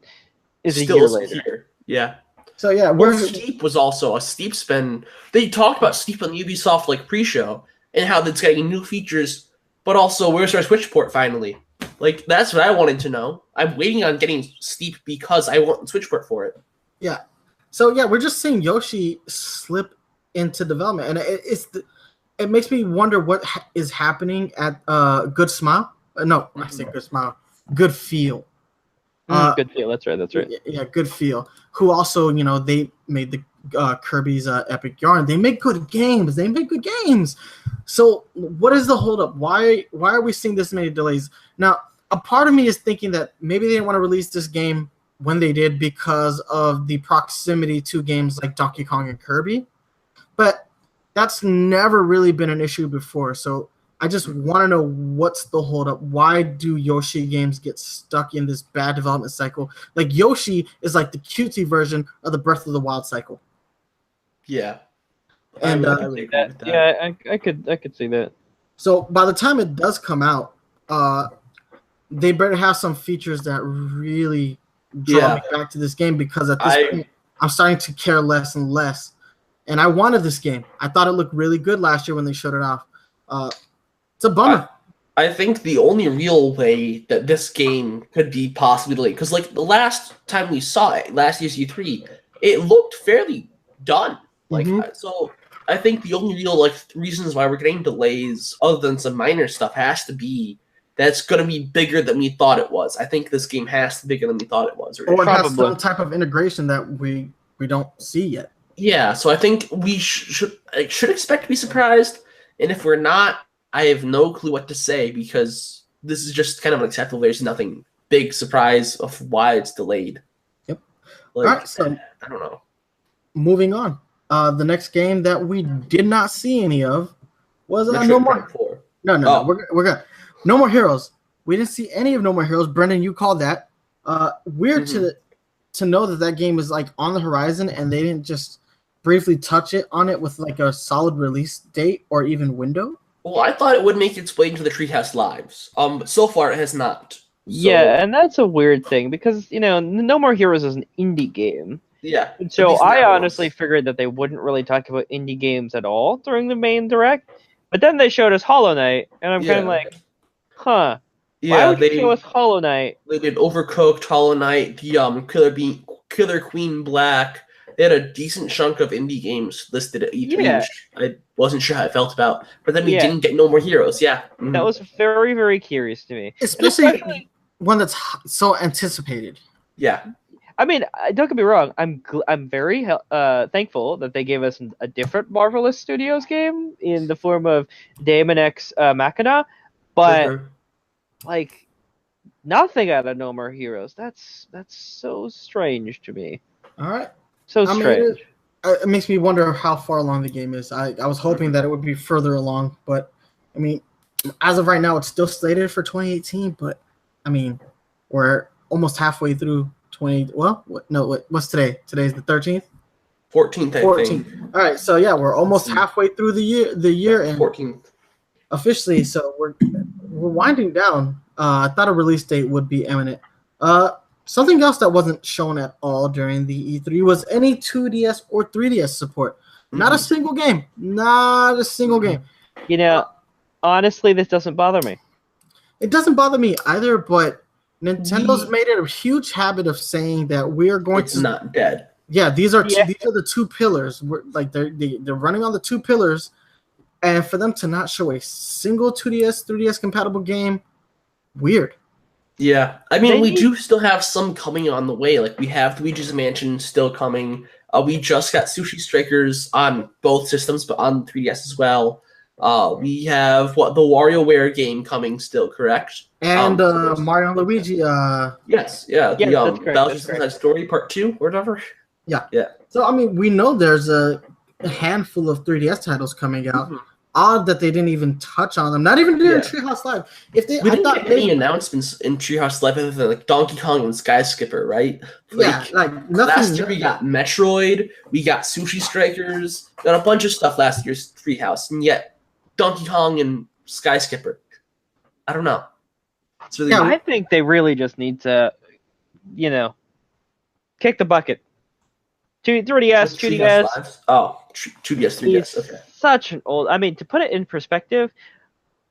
is a year later. Here. Yeah. So yeah, Steep was also a Steep's been. They talked about Steep on the Ubisoft like pre-show and how it's getting new features, but also where's our Switch port finally? Like that's what I wanted to know. I'm waiting on getting Steep because I want the Switch port for it. Yeah. So yeah, we're just seeing Yoshi slip into development, and it makes me wonder what is happening at Good Smile. No, I say Good Smile. Good Feel. Good Feel. That's right. Yeah, Good Feel. Who also, they made the Kirby's Epic Yarn. They make good games. So what is the holdup? Why are we seeing this many delays? Now, a part of me is thinking that maybe they didn't want to release this game when they did because of the proximity to games like Donkey Kong and Kirby. But that's never really been an issue before. So I just want to know what's the holdup. Why do Yoshi games get stuck in this bad development cycle? Like Yoshi is like the cutesy version of the Breath of the Wild cycle. Yeah. And I really agree with that. Yeah, I could see that. So by the time it does come out, they better have some features that really draw me back to this game, because at this point, I'm starting to care less and less. And I wanted this game. I thought it looked really good last year when they showed it off. It's a bummer. I think the only real way that this game could be possibly delayed, because like the last time we saw it, last year's E3, it looked fairly done. Like so, I think the only real reasons why we're getting delays, other than some minor stuff, has to be that's going to be bigger than we thought it was. I think this game has to be bigger than we thought it was. Or it has some type of integration that we don't see yet. Yeah, so I think we should expect to be surprised, and if we're not, I have no clue what to say, because this is just kind of unacceptable. There's nothing big surprise of why it's delayed. Yep. Like, all right, so I don't know. Moving on. The next game that we did not see any of was No More. No. We're good. No More Heroes. We didn't see any of No More Heroes. Brendan, you called that. Weird to know that game is like on the horizon, and they didn't just briefly touch on it with like a solid release date or even window. Well, I thought it would make its way into the Treehouse Lives. But so far it has not. So... Yeah, and that's a weird thing, because No More Heroes is an indie game. Yeah. And so I honestly figured that they wouldn't really talk about indie games at all during the main direct. But then they showed us Hollow Knight, and I'm kind of like, huh. Yeah, why would you show us Hollow Knight? They did Overcooked, Hollow Knight, the Killer Queen Black. They had a decent chunk of indie games listed at E3, which I wasn't sure how I felt about. But then we didn't get No More Heroes. Yeah. Mm-hmm. That was very, very curious to me. Especially one that's so anticipated. Yeah. I mean, don't get me wrong. I'm very thankful that they gave us a different Marvelous Studios game in the form of Daemon X Machina, but like nothing out of No More Heroes. That's so strange to me. All right, so strange. It makes me wonder how far along the game is. I was hoping that it would be further along, but I mean, as of right now, it's still slated for 2018. But I mean, we're almost halfway through. What's today? Today's the 13th? 14th, I think. All right, so yeah, we're almost halfway through the year and 14th. Officially, so we're winding down. I thought a release date would be imminent. Something else that wasn't shown at all during the E3 was any 2DS or 3DS support. Not a single game. Not a single game. Honestly, this doesn't bother me. It doesn't bother me either, but Nintendo's made it a huge habit of saying that we are going to. It's not dead. Yeah, these are the two pillars. They're running on the two pillars, and for them to not show a single 2DS, 3DS compatible game, weird. Yeah, I mean, we do still have some coming on the way. Like we have Luigi's Mansion still coming. We just got Sushi Strikers on both systems, but on 3DS as well. We have the WarioWare game coming still, correct? And Mario and Luigi. Yes, yeah. That's correct, Bowser's Inside Story Part 2 or whatever. Yeah. Yeah. So, I mean, we know there's a handful of 3DS titles coming out. Odd that they didn't even touch on them. Not even during Treehouse Live. We didn't get any announcements in Treehouse Live other than like Donkey Kong and Sky Skipper, right? Like nothing. Last year we got Metroid, we got Sushi Strikers, got a bunch of stuff last year's Treehouse, and yet Donkey Kong and Sky Skipper. I don't know. It's really I think they really just need to, kick the bucket. 3DS, 2DS. Oh, 2DS, 3DS. Okay. Such an old. I mean, to put it in perspective,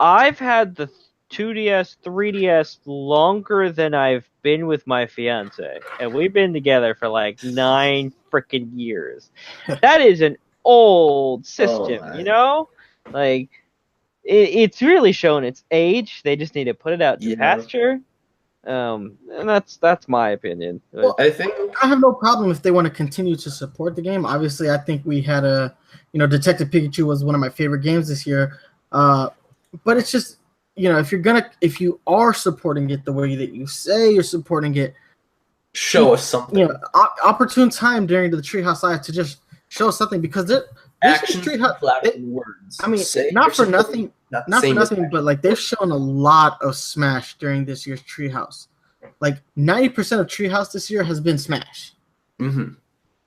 I've had the 2DS, 3DS longer than I've been with my fiance, and we've been together for like 9 freaking years. That is an old system, Like, it's really shown its age. They just need to put it out to pasture. And that's my opinion. Well, I have no problem if they want to continue to support the game. Obviously, I think we had Detective Pikachu was one of my favorite games this year. But it's just, if you are supporting it the way that you say you're supporting it, show us something. Opportune time during the Treehouse Live to just show us something, because actions words. I mean, not for nothing, but like they've shown a lot of Smash during this year's Treehouse. Like 90% of Treehouse this year has been Smash. Mm-hmm.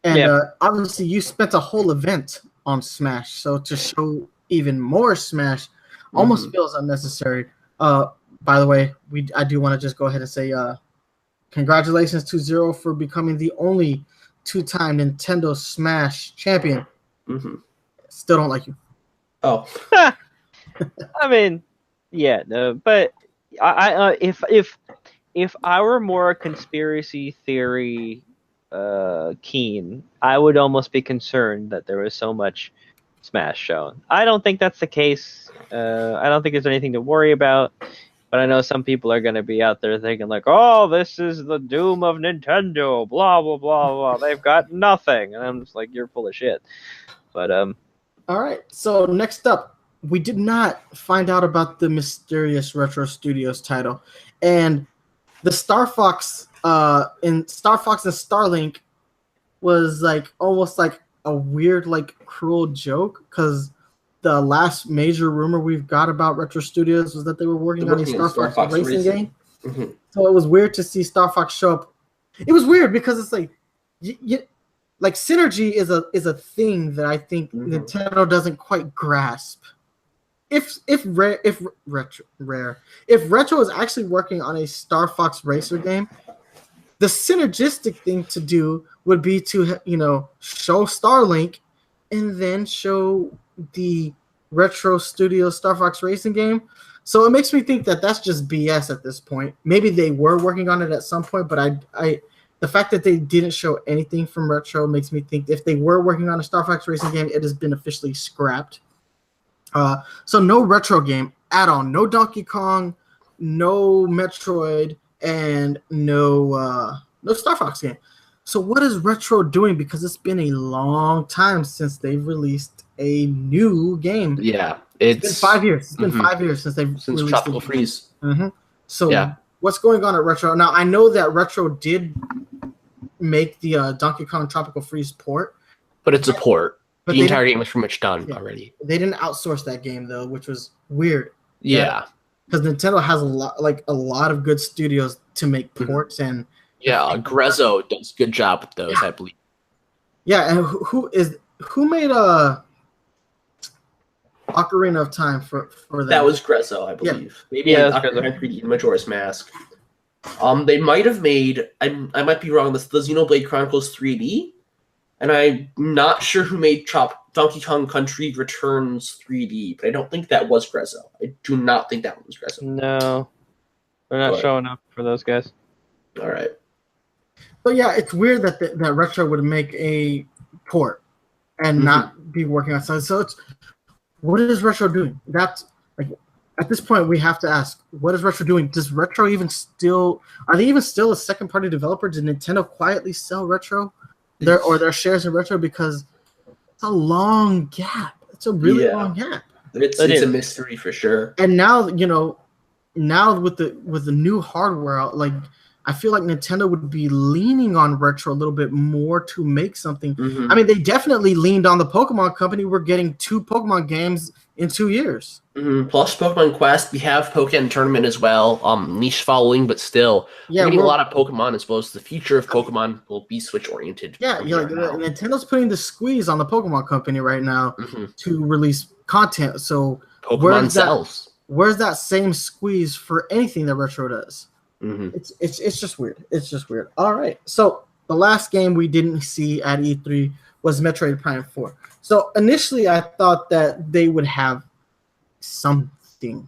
And obviously, you spent a whole event on Smash, so to show even more Smash almost feels unnecessary. By the way, I do want to just go ahead and say congratulations to Zero for becoming the only 2-time Nintendo Smash champion. Mm-hmm. Still don't like you. Oh. I mean, no, but if I were more conspiracy theory keen, I would almost be concerned that there was so much Smash shown. I don't think that's the case. I don't think there's anything to worry about. But I know some people are going to be out there thinking like, oh, this is the doom of Nintendo, blah, blah, blah, blah. They've got nothing. And I'm just like, you're full of shit. But all right. So next up, we did not find out about the mysterious Retro Studios title. And the Star Fox and Starlink was like almost like a weird, like cruel joke, because the last major rumor we've got about Retro Studios was that they were working on a Star Fox racing game. Mm-hmm. So it was weird to see Star Fox show up. It was weird because it's like, like synergy is a thing that I think Nintendo doesn't quite grasp. If Retro is actually working on a Star Fox racer game, the synergistic thing to do would be to show Starlink and then show the Retro Studios Star Fox racing game. So it makes me think that that's just BS at this point. Maybe they were working on it at some point, but the fact that they didn't show anything from Retro makes me think if they were working on a Star Fox racing game, it has been officially scrapped. So no Retro game at all. No Donkey Kong, no Metroid, and no Star Fox game. So what is Retro doing? Because it's been a long time since they've released a new game. Yeah, it's been 5 years. It's been 5 years since released Tropical Freeze. Mm-hmm. So what's going on at Retro? Now, I know that Retro did make the Donkey Kong Tropical Freeze port. But it's a port. But the entire game was pretty much done already. They didn't outsource that game, though, which was weird. Yeah. Because Nintendo has a lot of good studios to make ports and... Yeah, Grezzo does a good job with those, I believe. Yeah, and who made Ocarina of Time for that? That was Grezzo, I believe. Maybe Ocarina of Time, Majora's Mask. They might have made, I might be wrong, the Xenoblade Chronicles 3D, and I'm not sure who made Donkey Kong Country Returns 3D, but I don't think that was Grezzo. I do not think that was Grezzo. No, they're not showing up for those guys. All right. So yeah, it's weird that that Retro would make a port and not be working on something. So what is Retro doing? That's like at this point we have to ask, what is Retro doing? Does Retro are they even still a second party developer? Did Nintendo quietly sell Retro their shares in Retro? Because it's a long gap. It's a really long gap. It's a mystery for sure. And now with the new hardware out, like I feel like Nintendo would be leaning on Retro a little bit more to make something. I mean, they definitely leaned on the Pokemon Company. We're getting 2 Pokemon games in 2 years. Plus Pokemon Quest. We have Pokemon Tournament as well. Niche following, but still. We're getting a lot of Pokemon, as well as the future of Pokemon will be Switch-oriented. Yeah, Nintendo's putting the squeeze on the Pokemon Company right now to release content. So Pokemon sells. Where's that same squeeze for anything that Retro does? Mm-hmm. It's just weird. It's just weird. All right. So the last game we didn't see at E3 was Metroid Prime 4. So initially I thought that they would have something.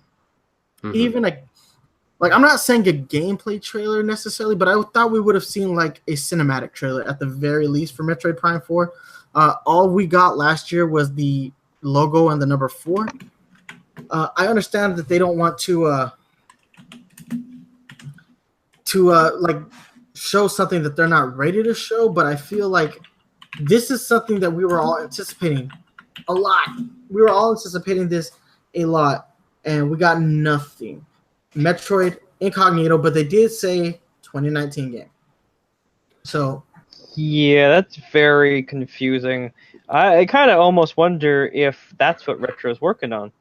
Even I'm not saying a gameplay trailer necessarily, but I thought we would have seen like a cinematic trailer at the very least for Metroid Prime 4. All we got last year was the logo and the number 4. I understand that they don't want to like show something that they're not ready to show, but I feel like this is something that we were all anticipating a lot. We were all anticipating this a lot, and we got nothing. Metroid Incognito, but they did say 2019 game. So yeah, that's very confusing. I kind of almost wonder if that's what Retro's working on.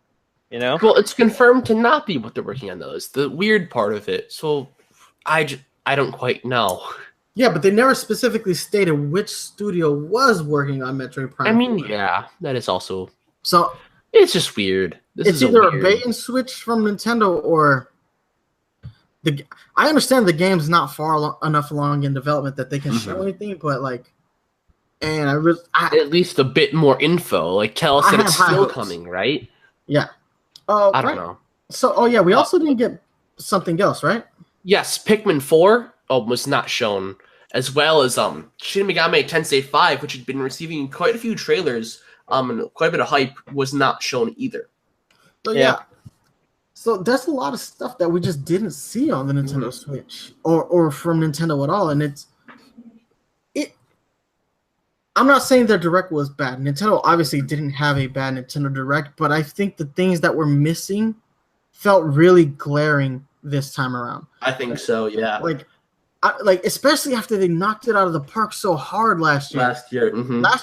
You know? Well, it's confirmed to not be what they're working on, though. It's the weird part of it. So I don't quite know. Yeah, but they never specifically stated which studio was working on Metroid Prime. I mean, yeah, that is also. So it's just weird. It's either a bait and switch from Nintendo or I understand the game's not far enough along in development that they can show anything, but like, and at least a bit more info. Like, tell us that it's still coming, right? Yeah. I don't know. So, we also didn't get something else, right? Yes, Pikmin 4 was not shown, as well as Shin Megami Tensei 5, which had been receiving quite a few trailers and quite a bit of hype, was not shown either. So, yeah. So there's a lot of stuff that we just didn't see on the Nintendo Switch or from Nintendo at all, and I'm not saying their Direct was bad. Nintendo obviously didn't have a bad Nintendo Direct, but I think the things that were missing felt really glaring this time around. I think so, yeah. Like especially after they knocked it out of the park so hard last year. Last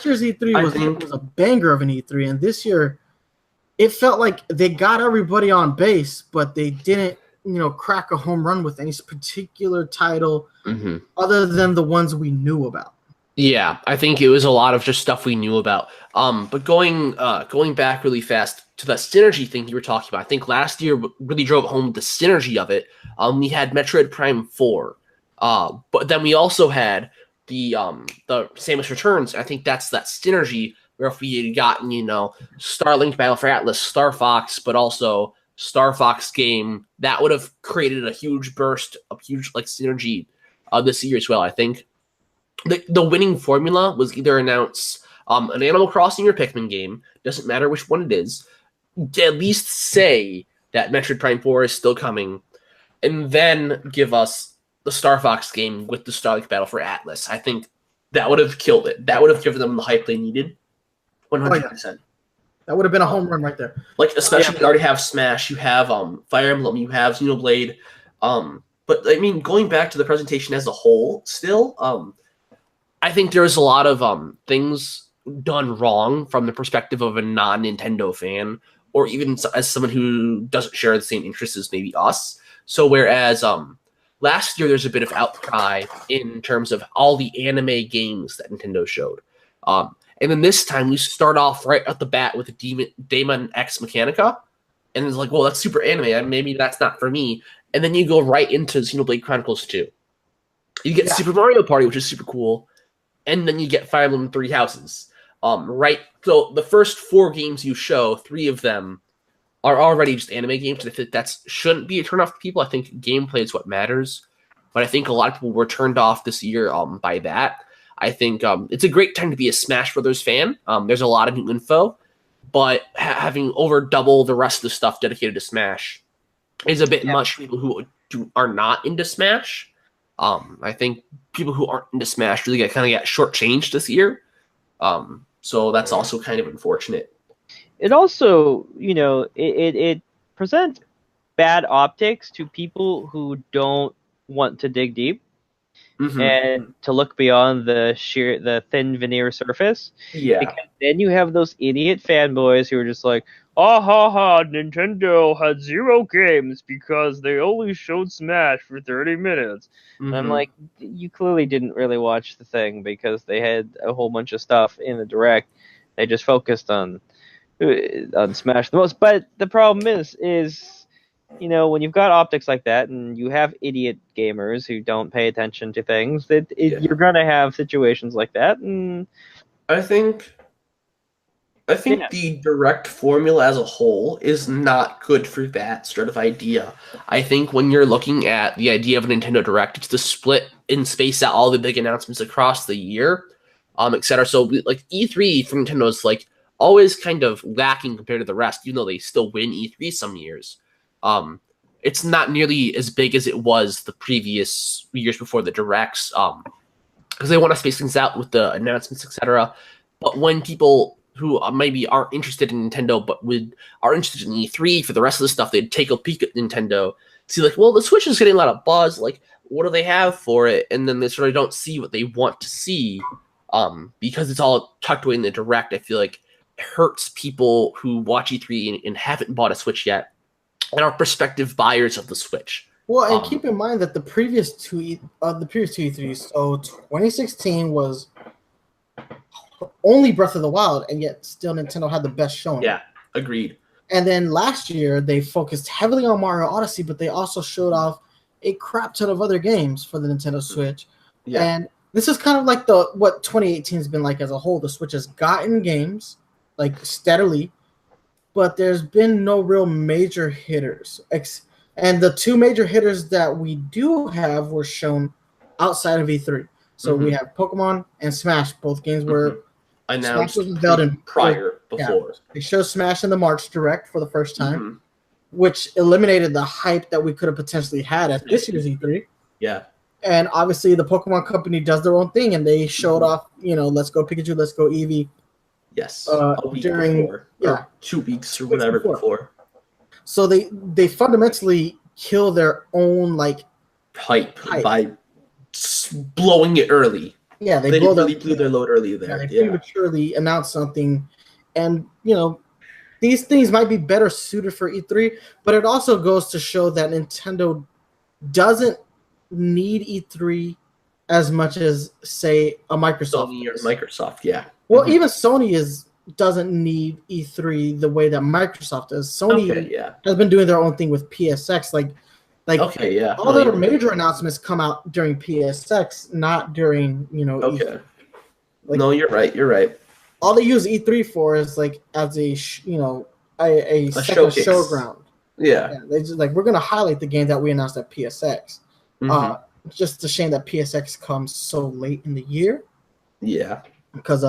year's E3 was a banger of an E3, and this year it felt like they got everybody on base, but they didn't, crack a home run with any particular title other than the ones we knew about. Yeah, I think it was a lot of just stuff we knew about. But going back really fast to that synergy thing you were talking about, I think last year really drove home the synergy of it. We had Metroid Prime 4, but then we also had the Samus Returns. I think that's that synergy where if we had gotten, Starlink Battle for Atlas, Star Fox, but also Star Fox game, that would have created a huge burst, a huge synergy this year as well. I think the winning formula was either announce an Animal Crossing or Pikmin game, doesn't matter which one it is, to at least say that Metroid Prime 4 is still coming, and then give us the Star Fox game with the Starlink Battle for Atlas. I think that would have killed it. That would have given them the hype they needed. 100%. That would have been a home run right there. Especially you already have Smash, you have Fire Emblem, you have Xenoblade. But I mean, going back to the presentation as a whole, still, I think there's a lot of things done wrong from the perspective of a non-Nintendo fan, or even as someone who doesn't share the same interests as maybe us. So whereas last year there's a bit of outcry in terms of all the anime games that Nintendo showed. And then this time we start off right at the bat with Daemon X Mechanica, and it's like, well, that's super anime. Maybe that's not for me. And then you go right into Xenoblade Chronicles 2. You get Super Mario Party, which is super cool, and then you get Fire Emblem Three Houses. Right. So the first 4 games you show, 3 of them are already just anime games. And I think that shouldn't be a turnoff to people. I think gameplay is what matters. But I think a lot of people were turned off this year by that. I think it's a great time to be a Smash Brothers fan. There's a lot of new info, but having over double the rest of the stuff dedicated to Smash is a bit much for people who are not into Smash. I think people who aren't into Smash really got shortchanged this year. So that's also kind of unfortunate. It also, it presents bad optics to people who don't want to dig deep. And to look beyond the thin veneer surface. Yeah. Because then you have those idiot fanboys who are just like, oh, ha, ha, Nintendo had 0 games because they only showed Smash for 30 minutes. And I'm like, you clearly didn't really watch the thing because they had a whole bunch of stuff in the Direct. They just focused on on Smash the most. But the problem is when you've got optics like that and you have idiot gamers who don't pay attention to things, you're gonna have situations like that. And I think the direct formula as a whole is not good for that sort of idea. I think when you're looking at the idea of a Nintendo Direct, it's to split and space out all the big announcements across the year, etc. So like E3 for Nintendo is like always kind of lacking compared to the rest, even though they still win E3 some years. It's not nearly as big as it was the previous years before the Directs, because they want to space things out with the announcements, etc. But when people who maybe aren't interested in Nintendo but are interested in E3 for the rest of the stuff, they'd take a peek at Nintendo, see like, well, the Switch is getting a lot of buzz, like, what do they have for it? And then they sort of don't see what they want to see, because it's all tucked away in the Direct. I feel like it hurts people who watch E3 and haven't bought a Switch yet, and are prospective buyers of the Switch. Well, and keep in mind that the previous two E3s, so 2016 was only Breath of the Wild, and yet still Nintendo had the best showing. Yeah, agreed. And then last year they focused heavily on Mario Odyssey, but they also showed off a crap ton of other games for the Nintendo Switch. Yeah. And this is kind of like what 2018 has been like as a whole. The Switch has gotten games like steadily, but there's been no real major hitters. And the two major hitters that we do have were shown outside of E3. So we have Pokemon and Smash. Both games were announced before. Yeah, they showed Smash in the March Direct for the first time, which eliminated the hype that we could have potentially had at this year's E3. Yeah. And obviously the Pokemon company does their own thing, and they showed off, Let's Go Pikachu, Let's Go Eevee. Yes, a week before, or 2 weeks or whatever before. So they fundamentally kill their own hype by blowing it early. Yeah, they blew their load early there. Yeah, they prematurely announced something, and these things might be better suited for E3, but it also goes to show that Nintendo doesn't need E3 as much as, say, a Microsoft. Sony or Microsoft, yeah. Well, even Sony doesn't need E3 the way that Microsoft does. Sony has been doing their own thing with PSX, all their major announcements come out during PSX, not during E3. No, you're right. All they use E3 for is as a second showground. Yeah. They just we're gonna highlight the game that we announced at PSX. It's just a shame that PSX comes so late in the year. Yeah. Because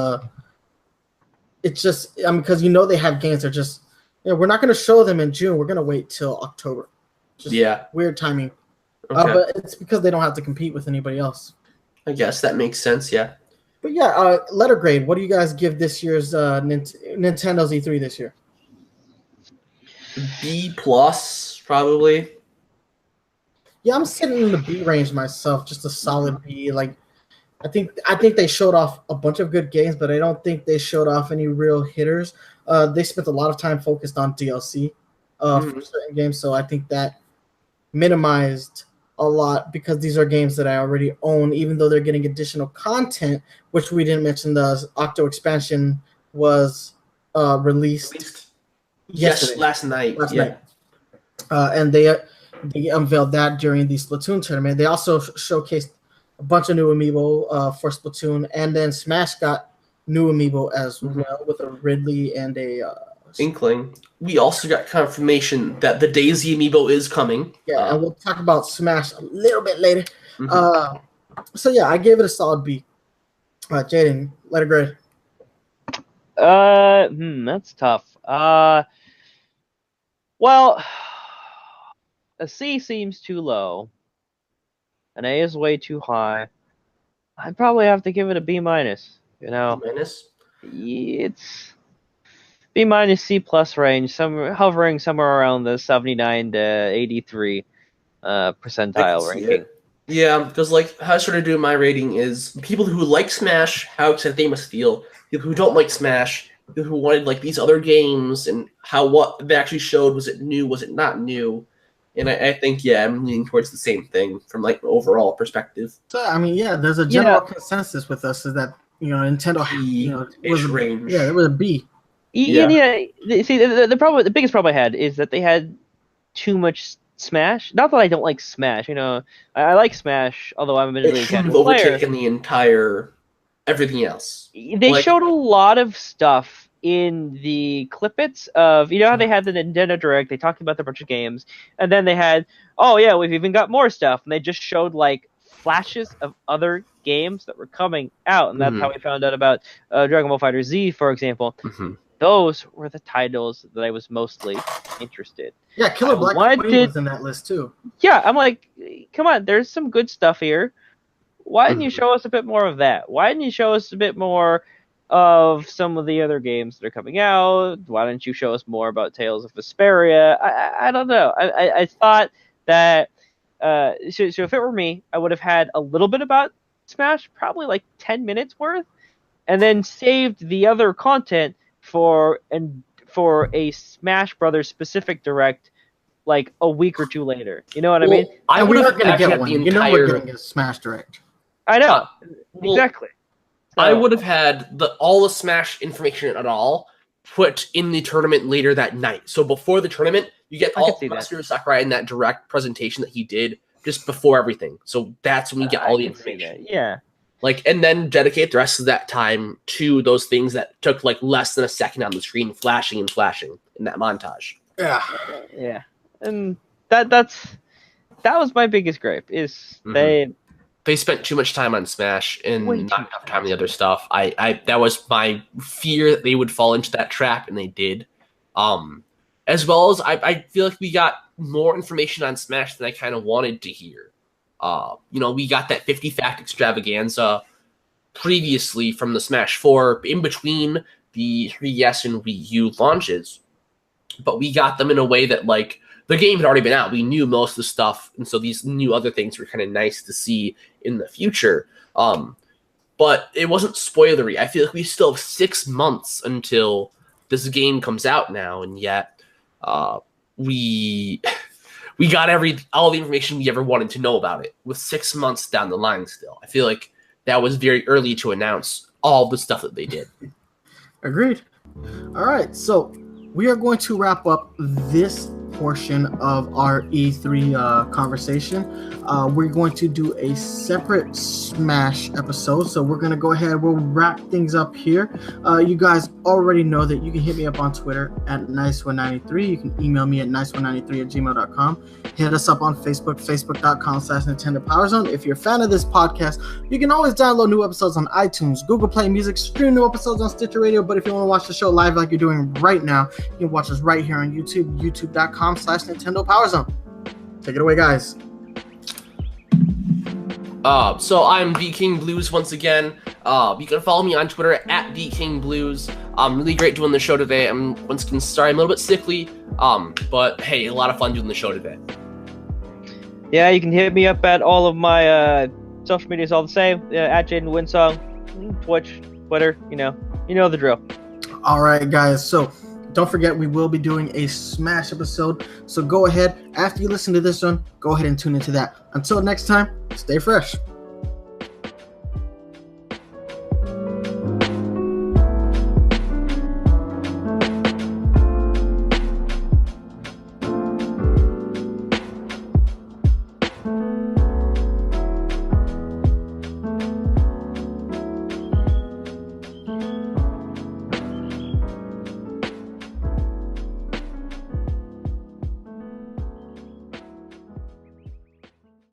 it's just because they have games that are just we're not gonna show them in June. We're gonna wait till October. Just weird timing. Okay. But it's because they don't have to compete with anybody else. I guess that makes sense, yeah. But letter grade. What do you guys give this year's Nintendo's E3 this year? B+, probably. Yeah, I'm sitting in the B range myself, just a solid B. I think they showed off a bunch of good games, but I don't think they showed off any real hitters. They spent a lot of time focused on DLC for certain games, so I think that minimized a lot because these are games that I already own, even though they're getting additional content, which we didn't mention. The Octo expansion was released yesterday. Last night. And they unveiled that during the Splatoon tournament. They also showcased a bunch of new amiibo for Splatoon, and then Smash got new amiibo as well with a Ridley and a Inkling. We also got confirmation that the Daisy amiibo is coming. Yeah, and we'll talk about Smash a little bit later. So yeah, I gave it a solid B. Jaden, letter grade. That's tough. Well, a C seems too low. An A is way too high. I'd probably have to give it a B minus. B minus? It's B minus C plus range, hovering somewhere around the 79 to 83 percentile ranking. Yeah, because how I sort of do my rating is people who like Smash, how excited they must feel. People who don't like Smash, people who wanted these other games, and what they actually showed, was it new, was it not new? And I think I'm leaning towards the same thing from an overall perspective. So there's a general consensus with us is that Nintendo was a range. Yeah, it was a B. See, the biggest problem I had is that they had too much Smash. Not that I don't like Smash. I like Smash, although I'm admittedly a casual player. Overtaken the entire everything else. They showed a lot of stuff in the clippets of, how they had the Nintendo Direct, they talked about a bunch of games, and then they had, we've even got more stuff, and they just showed like flashes of other games that were coming out, and that's how we found out about Dragon Ball Fighter Z, for example. Those were the titles that I was mostly interested. Yeah, Killer Black Queen was in that list too. Yeah, I'm like, come on, there's some good stuff here. Why didn't you show us a bit more of that? Why didn't you show us a bit more of some of the other games that are coming out? Why didn't you show us more about Tales of Vesperia? I don't know. I thought that so if it were me, I would have had a little bit about Smash, probably like 10 minutes worth, and then saved the other content for a Smash Brothers specific direct like a week or two later. You know what I mean? We're not going to get one. We're getting a Smash Direct. I know. Exactly. So, I would have had all the Smash information at all put in the tournament later that night. So before the tournament, you get all Master Sakurai in that direct presentation that he did just before everything. So that's when you get all the information. Yeah. And then dedicate the rest of that time to those things that took like less than a second on the screen, flashing in that montage. Yeah. Yeah. And that was my biggest gripe is they spent too much time on Smash and not enough time on the other stuff. I that was my fear that they would fall into that trap, and they did. As well as I feel like we got more information on Smash than I kind of wanted to hear. We got that 50 fact extravaganza previously from the Smash 4 in between the 3DS and Wii U launches, but we got them in a way that the game had already been out. We knew most of the stuff, and so these new other things were kind of nice to see in the future. But it wasn't spoilery. I feel like we still have 6 months until this game comes out now, and yet we got all the information we ever wanted to know about it with 6 months down the line still. I feel like that was very early to announce all the stuff that they did. Agreed. All right, so we are going to wrap up this portion of our E3 conversation. We're going to do a separate Smash episode, so we're going to go ahead. We'll wrap things up here. You guys already know that you can hit me up on Twitter at nice193. You can email me at nice193@gmail.com. Hit us up on Facebook, facebook.com/Nintendo PowerZone. If you're a fan of this podcast, you can always download new episodes on iTunes, Google Play Music, stream new episodes on Stitcher Radio. But if you want to watch the show live like you're doing right now, you can watch us right here on YouTube, youtube.com/Nintendo PowerZone. Take it away, guys. So I'm VKingBlues once again. You can follow me on Twitter at VKingBlues. Really great doing the show today. I'm once again sorry I'm a little bit sickly. But hey, a lot of fun doing the show today. Yeah, you can hit me up at all of my social medias, all the same. At Jaden Winsong, Twitch, Twitter. You know the drill. All right, guys. So don't forget, we will be doing a Smash episode. So go ahead, after you listen to this one, go ahead and tune into that. Until next time, stay fresh.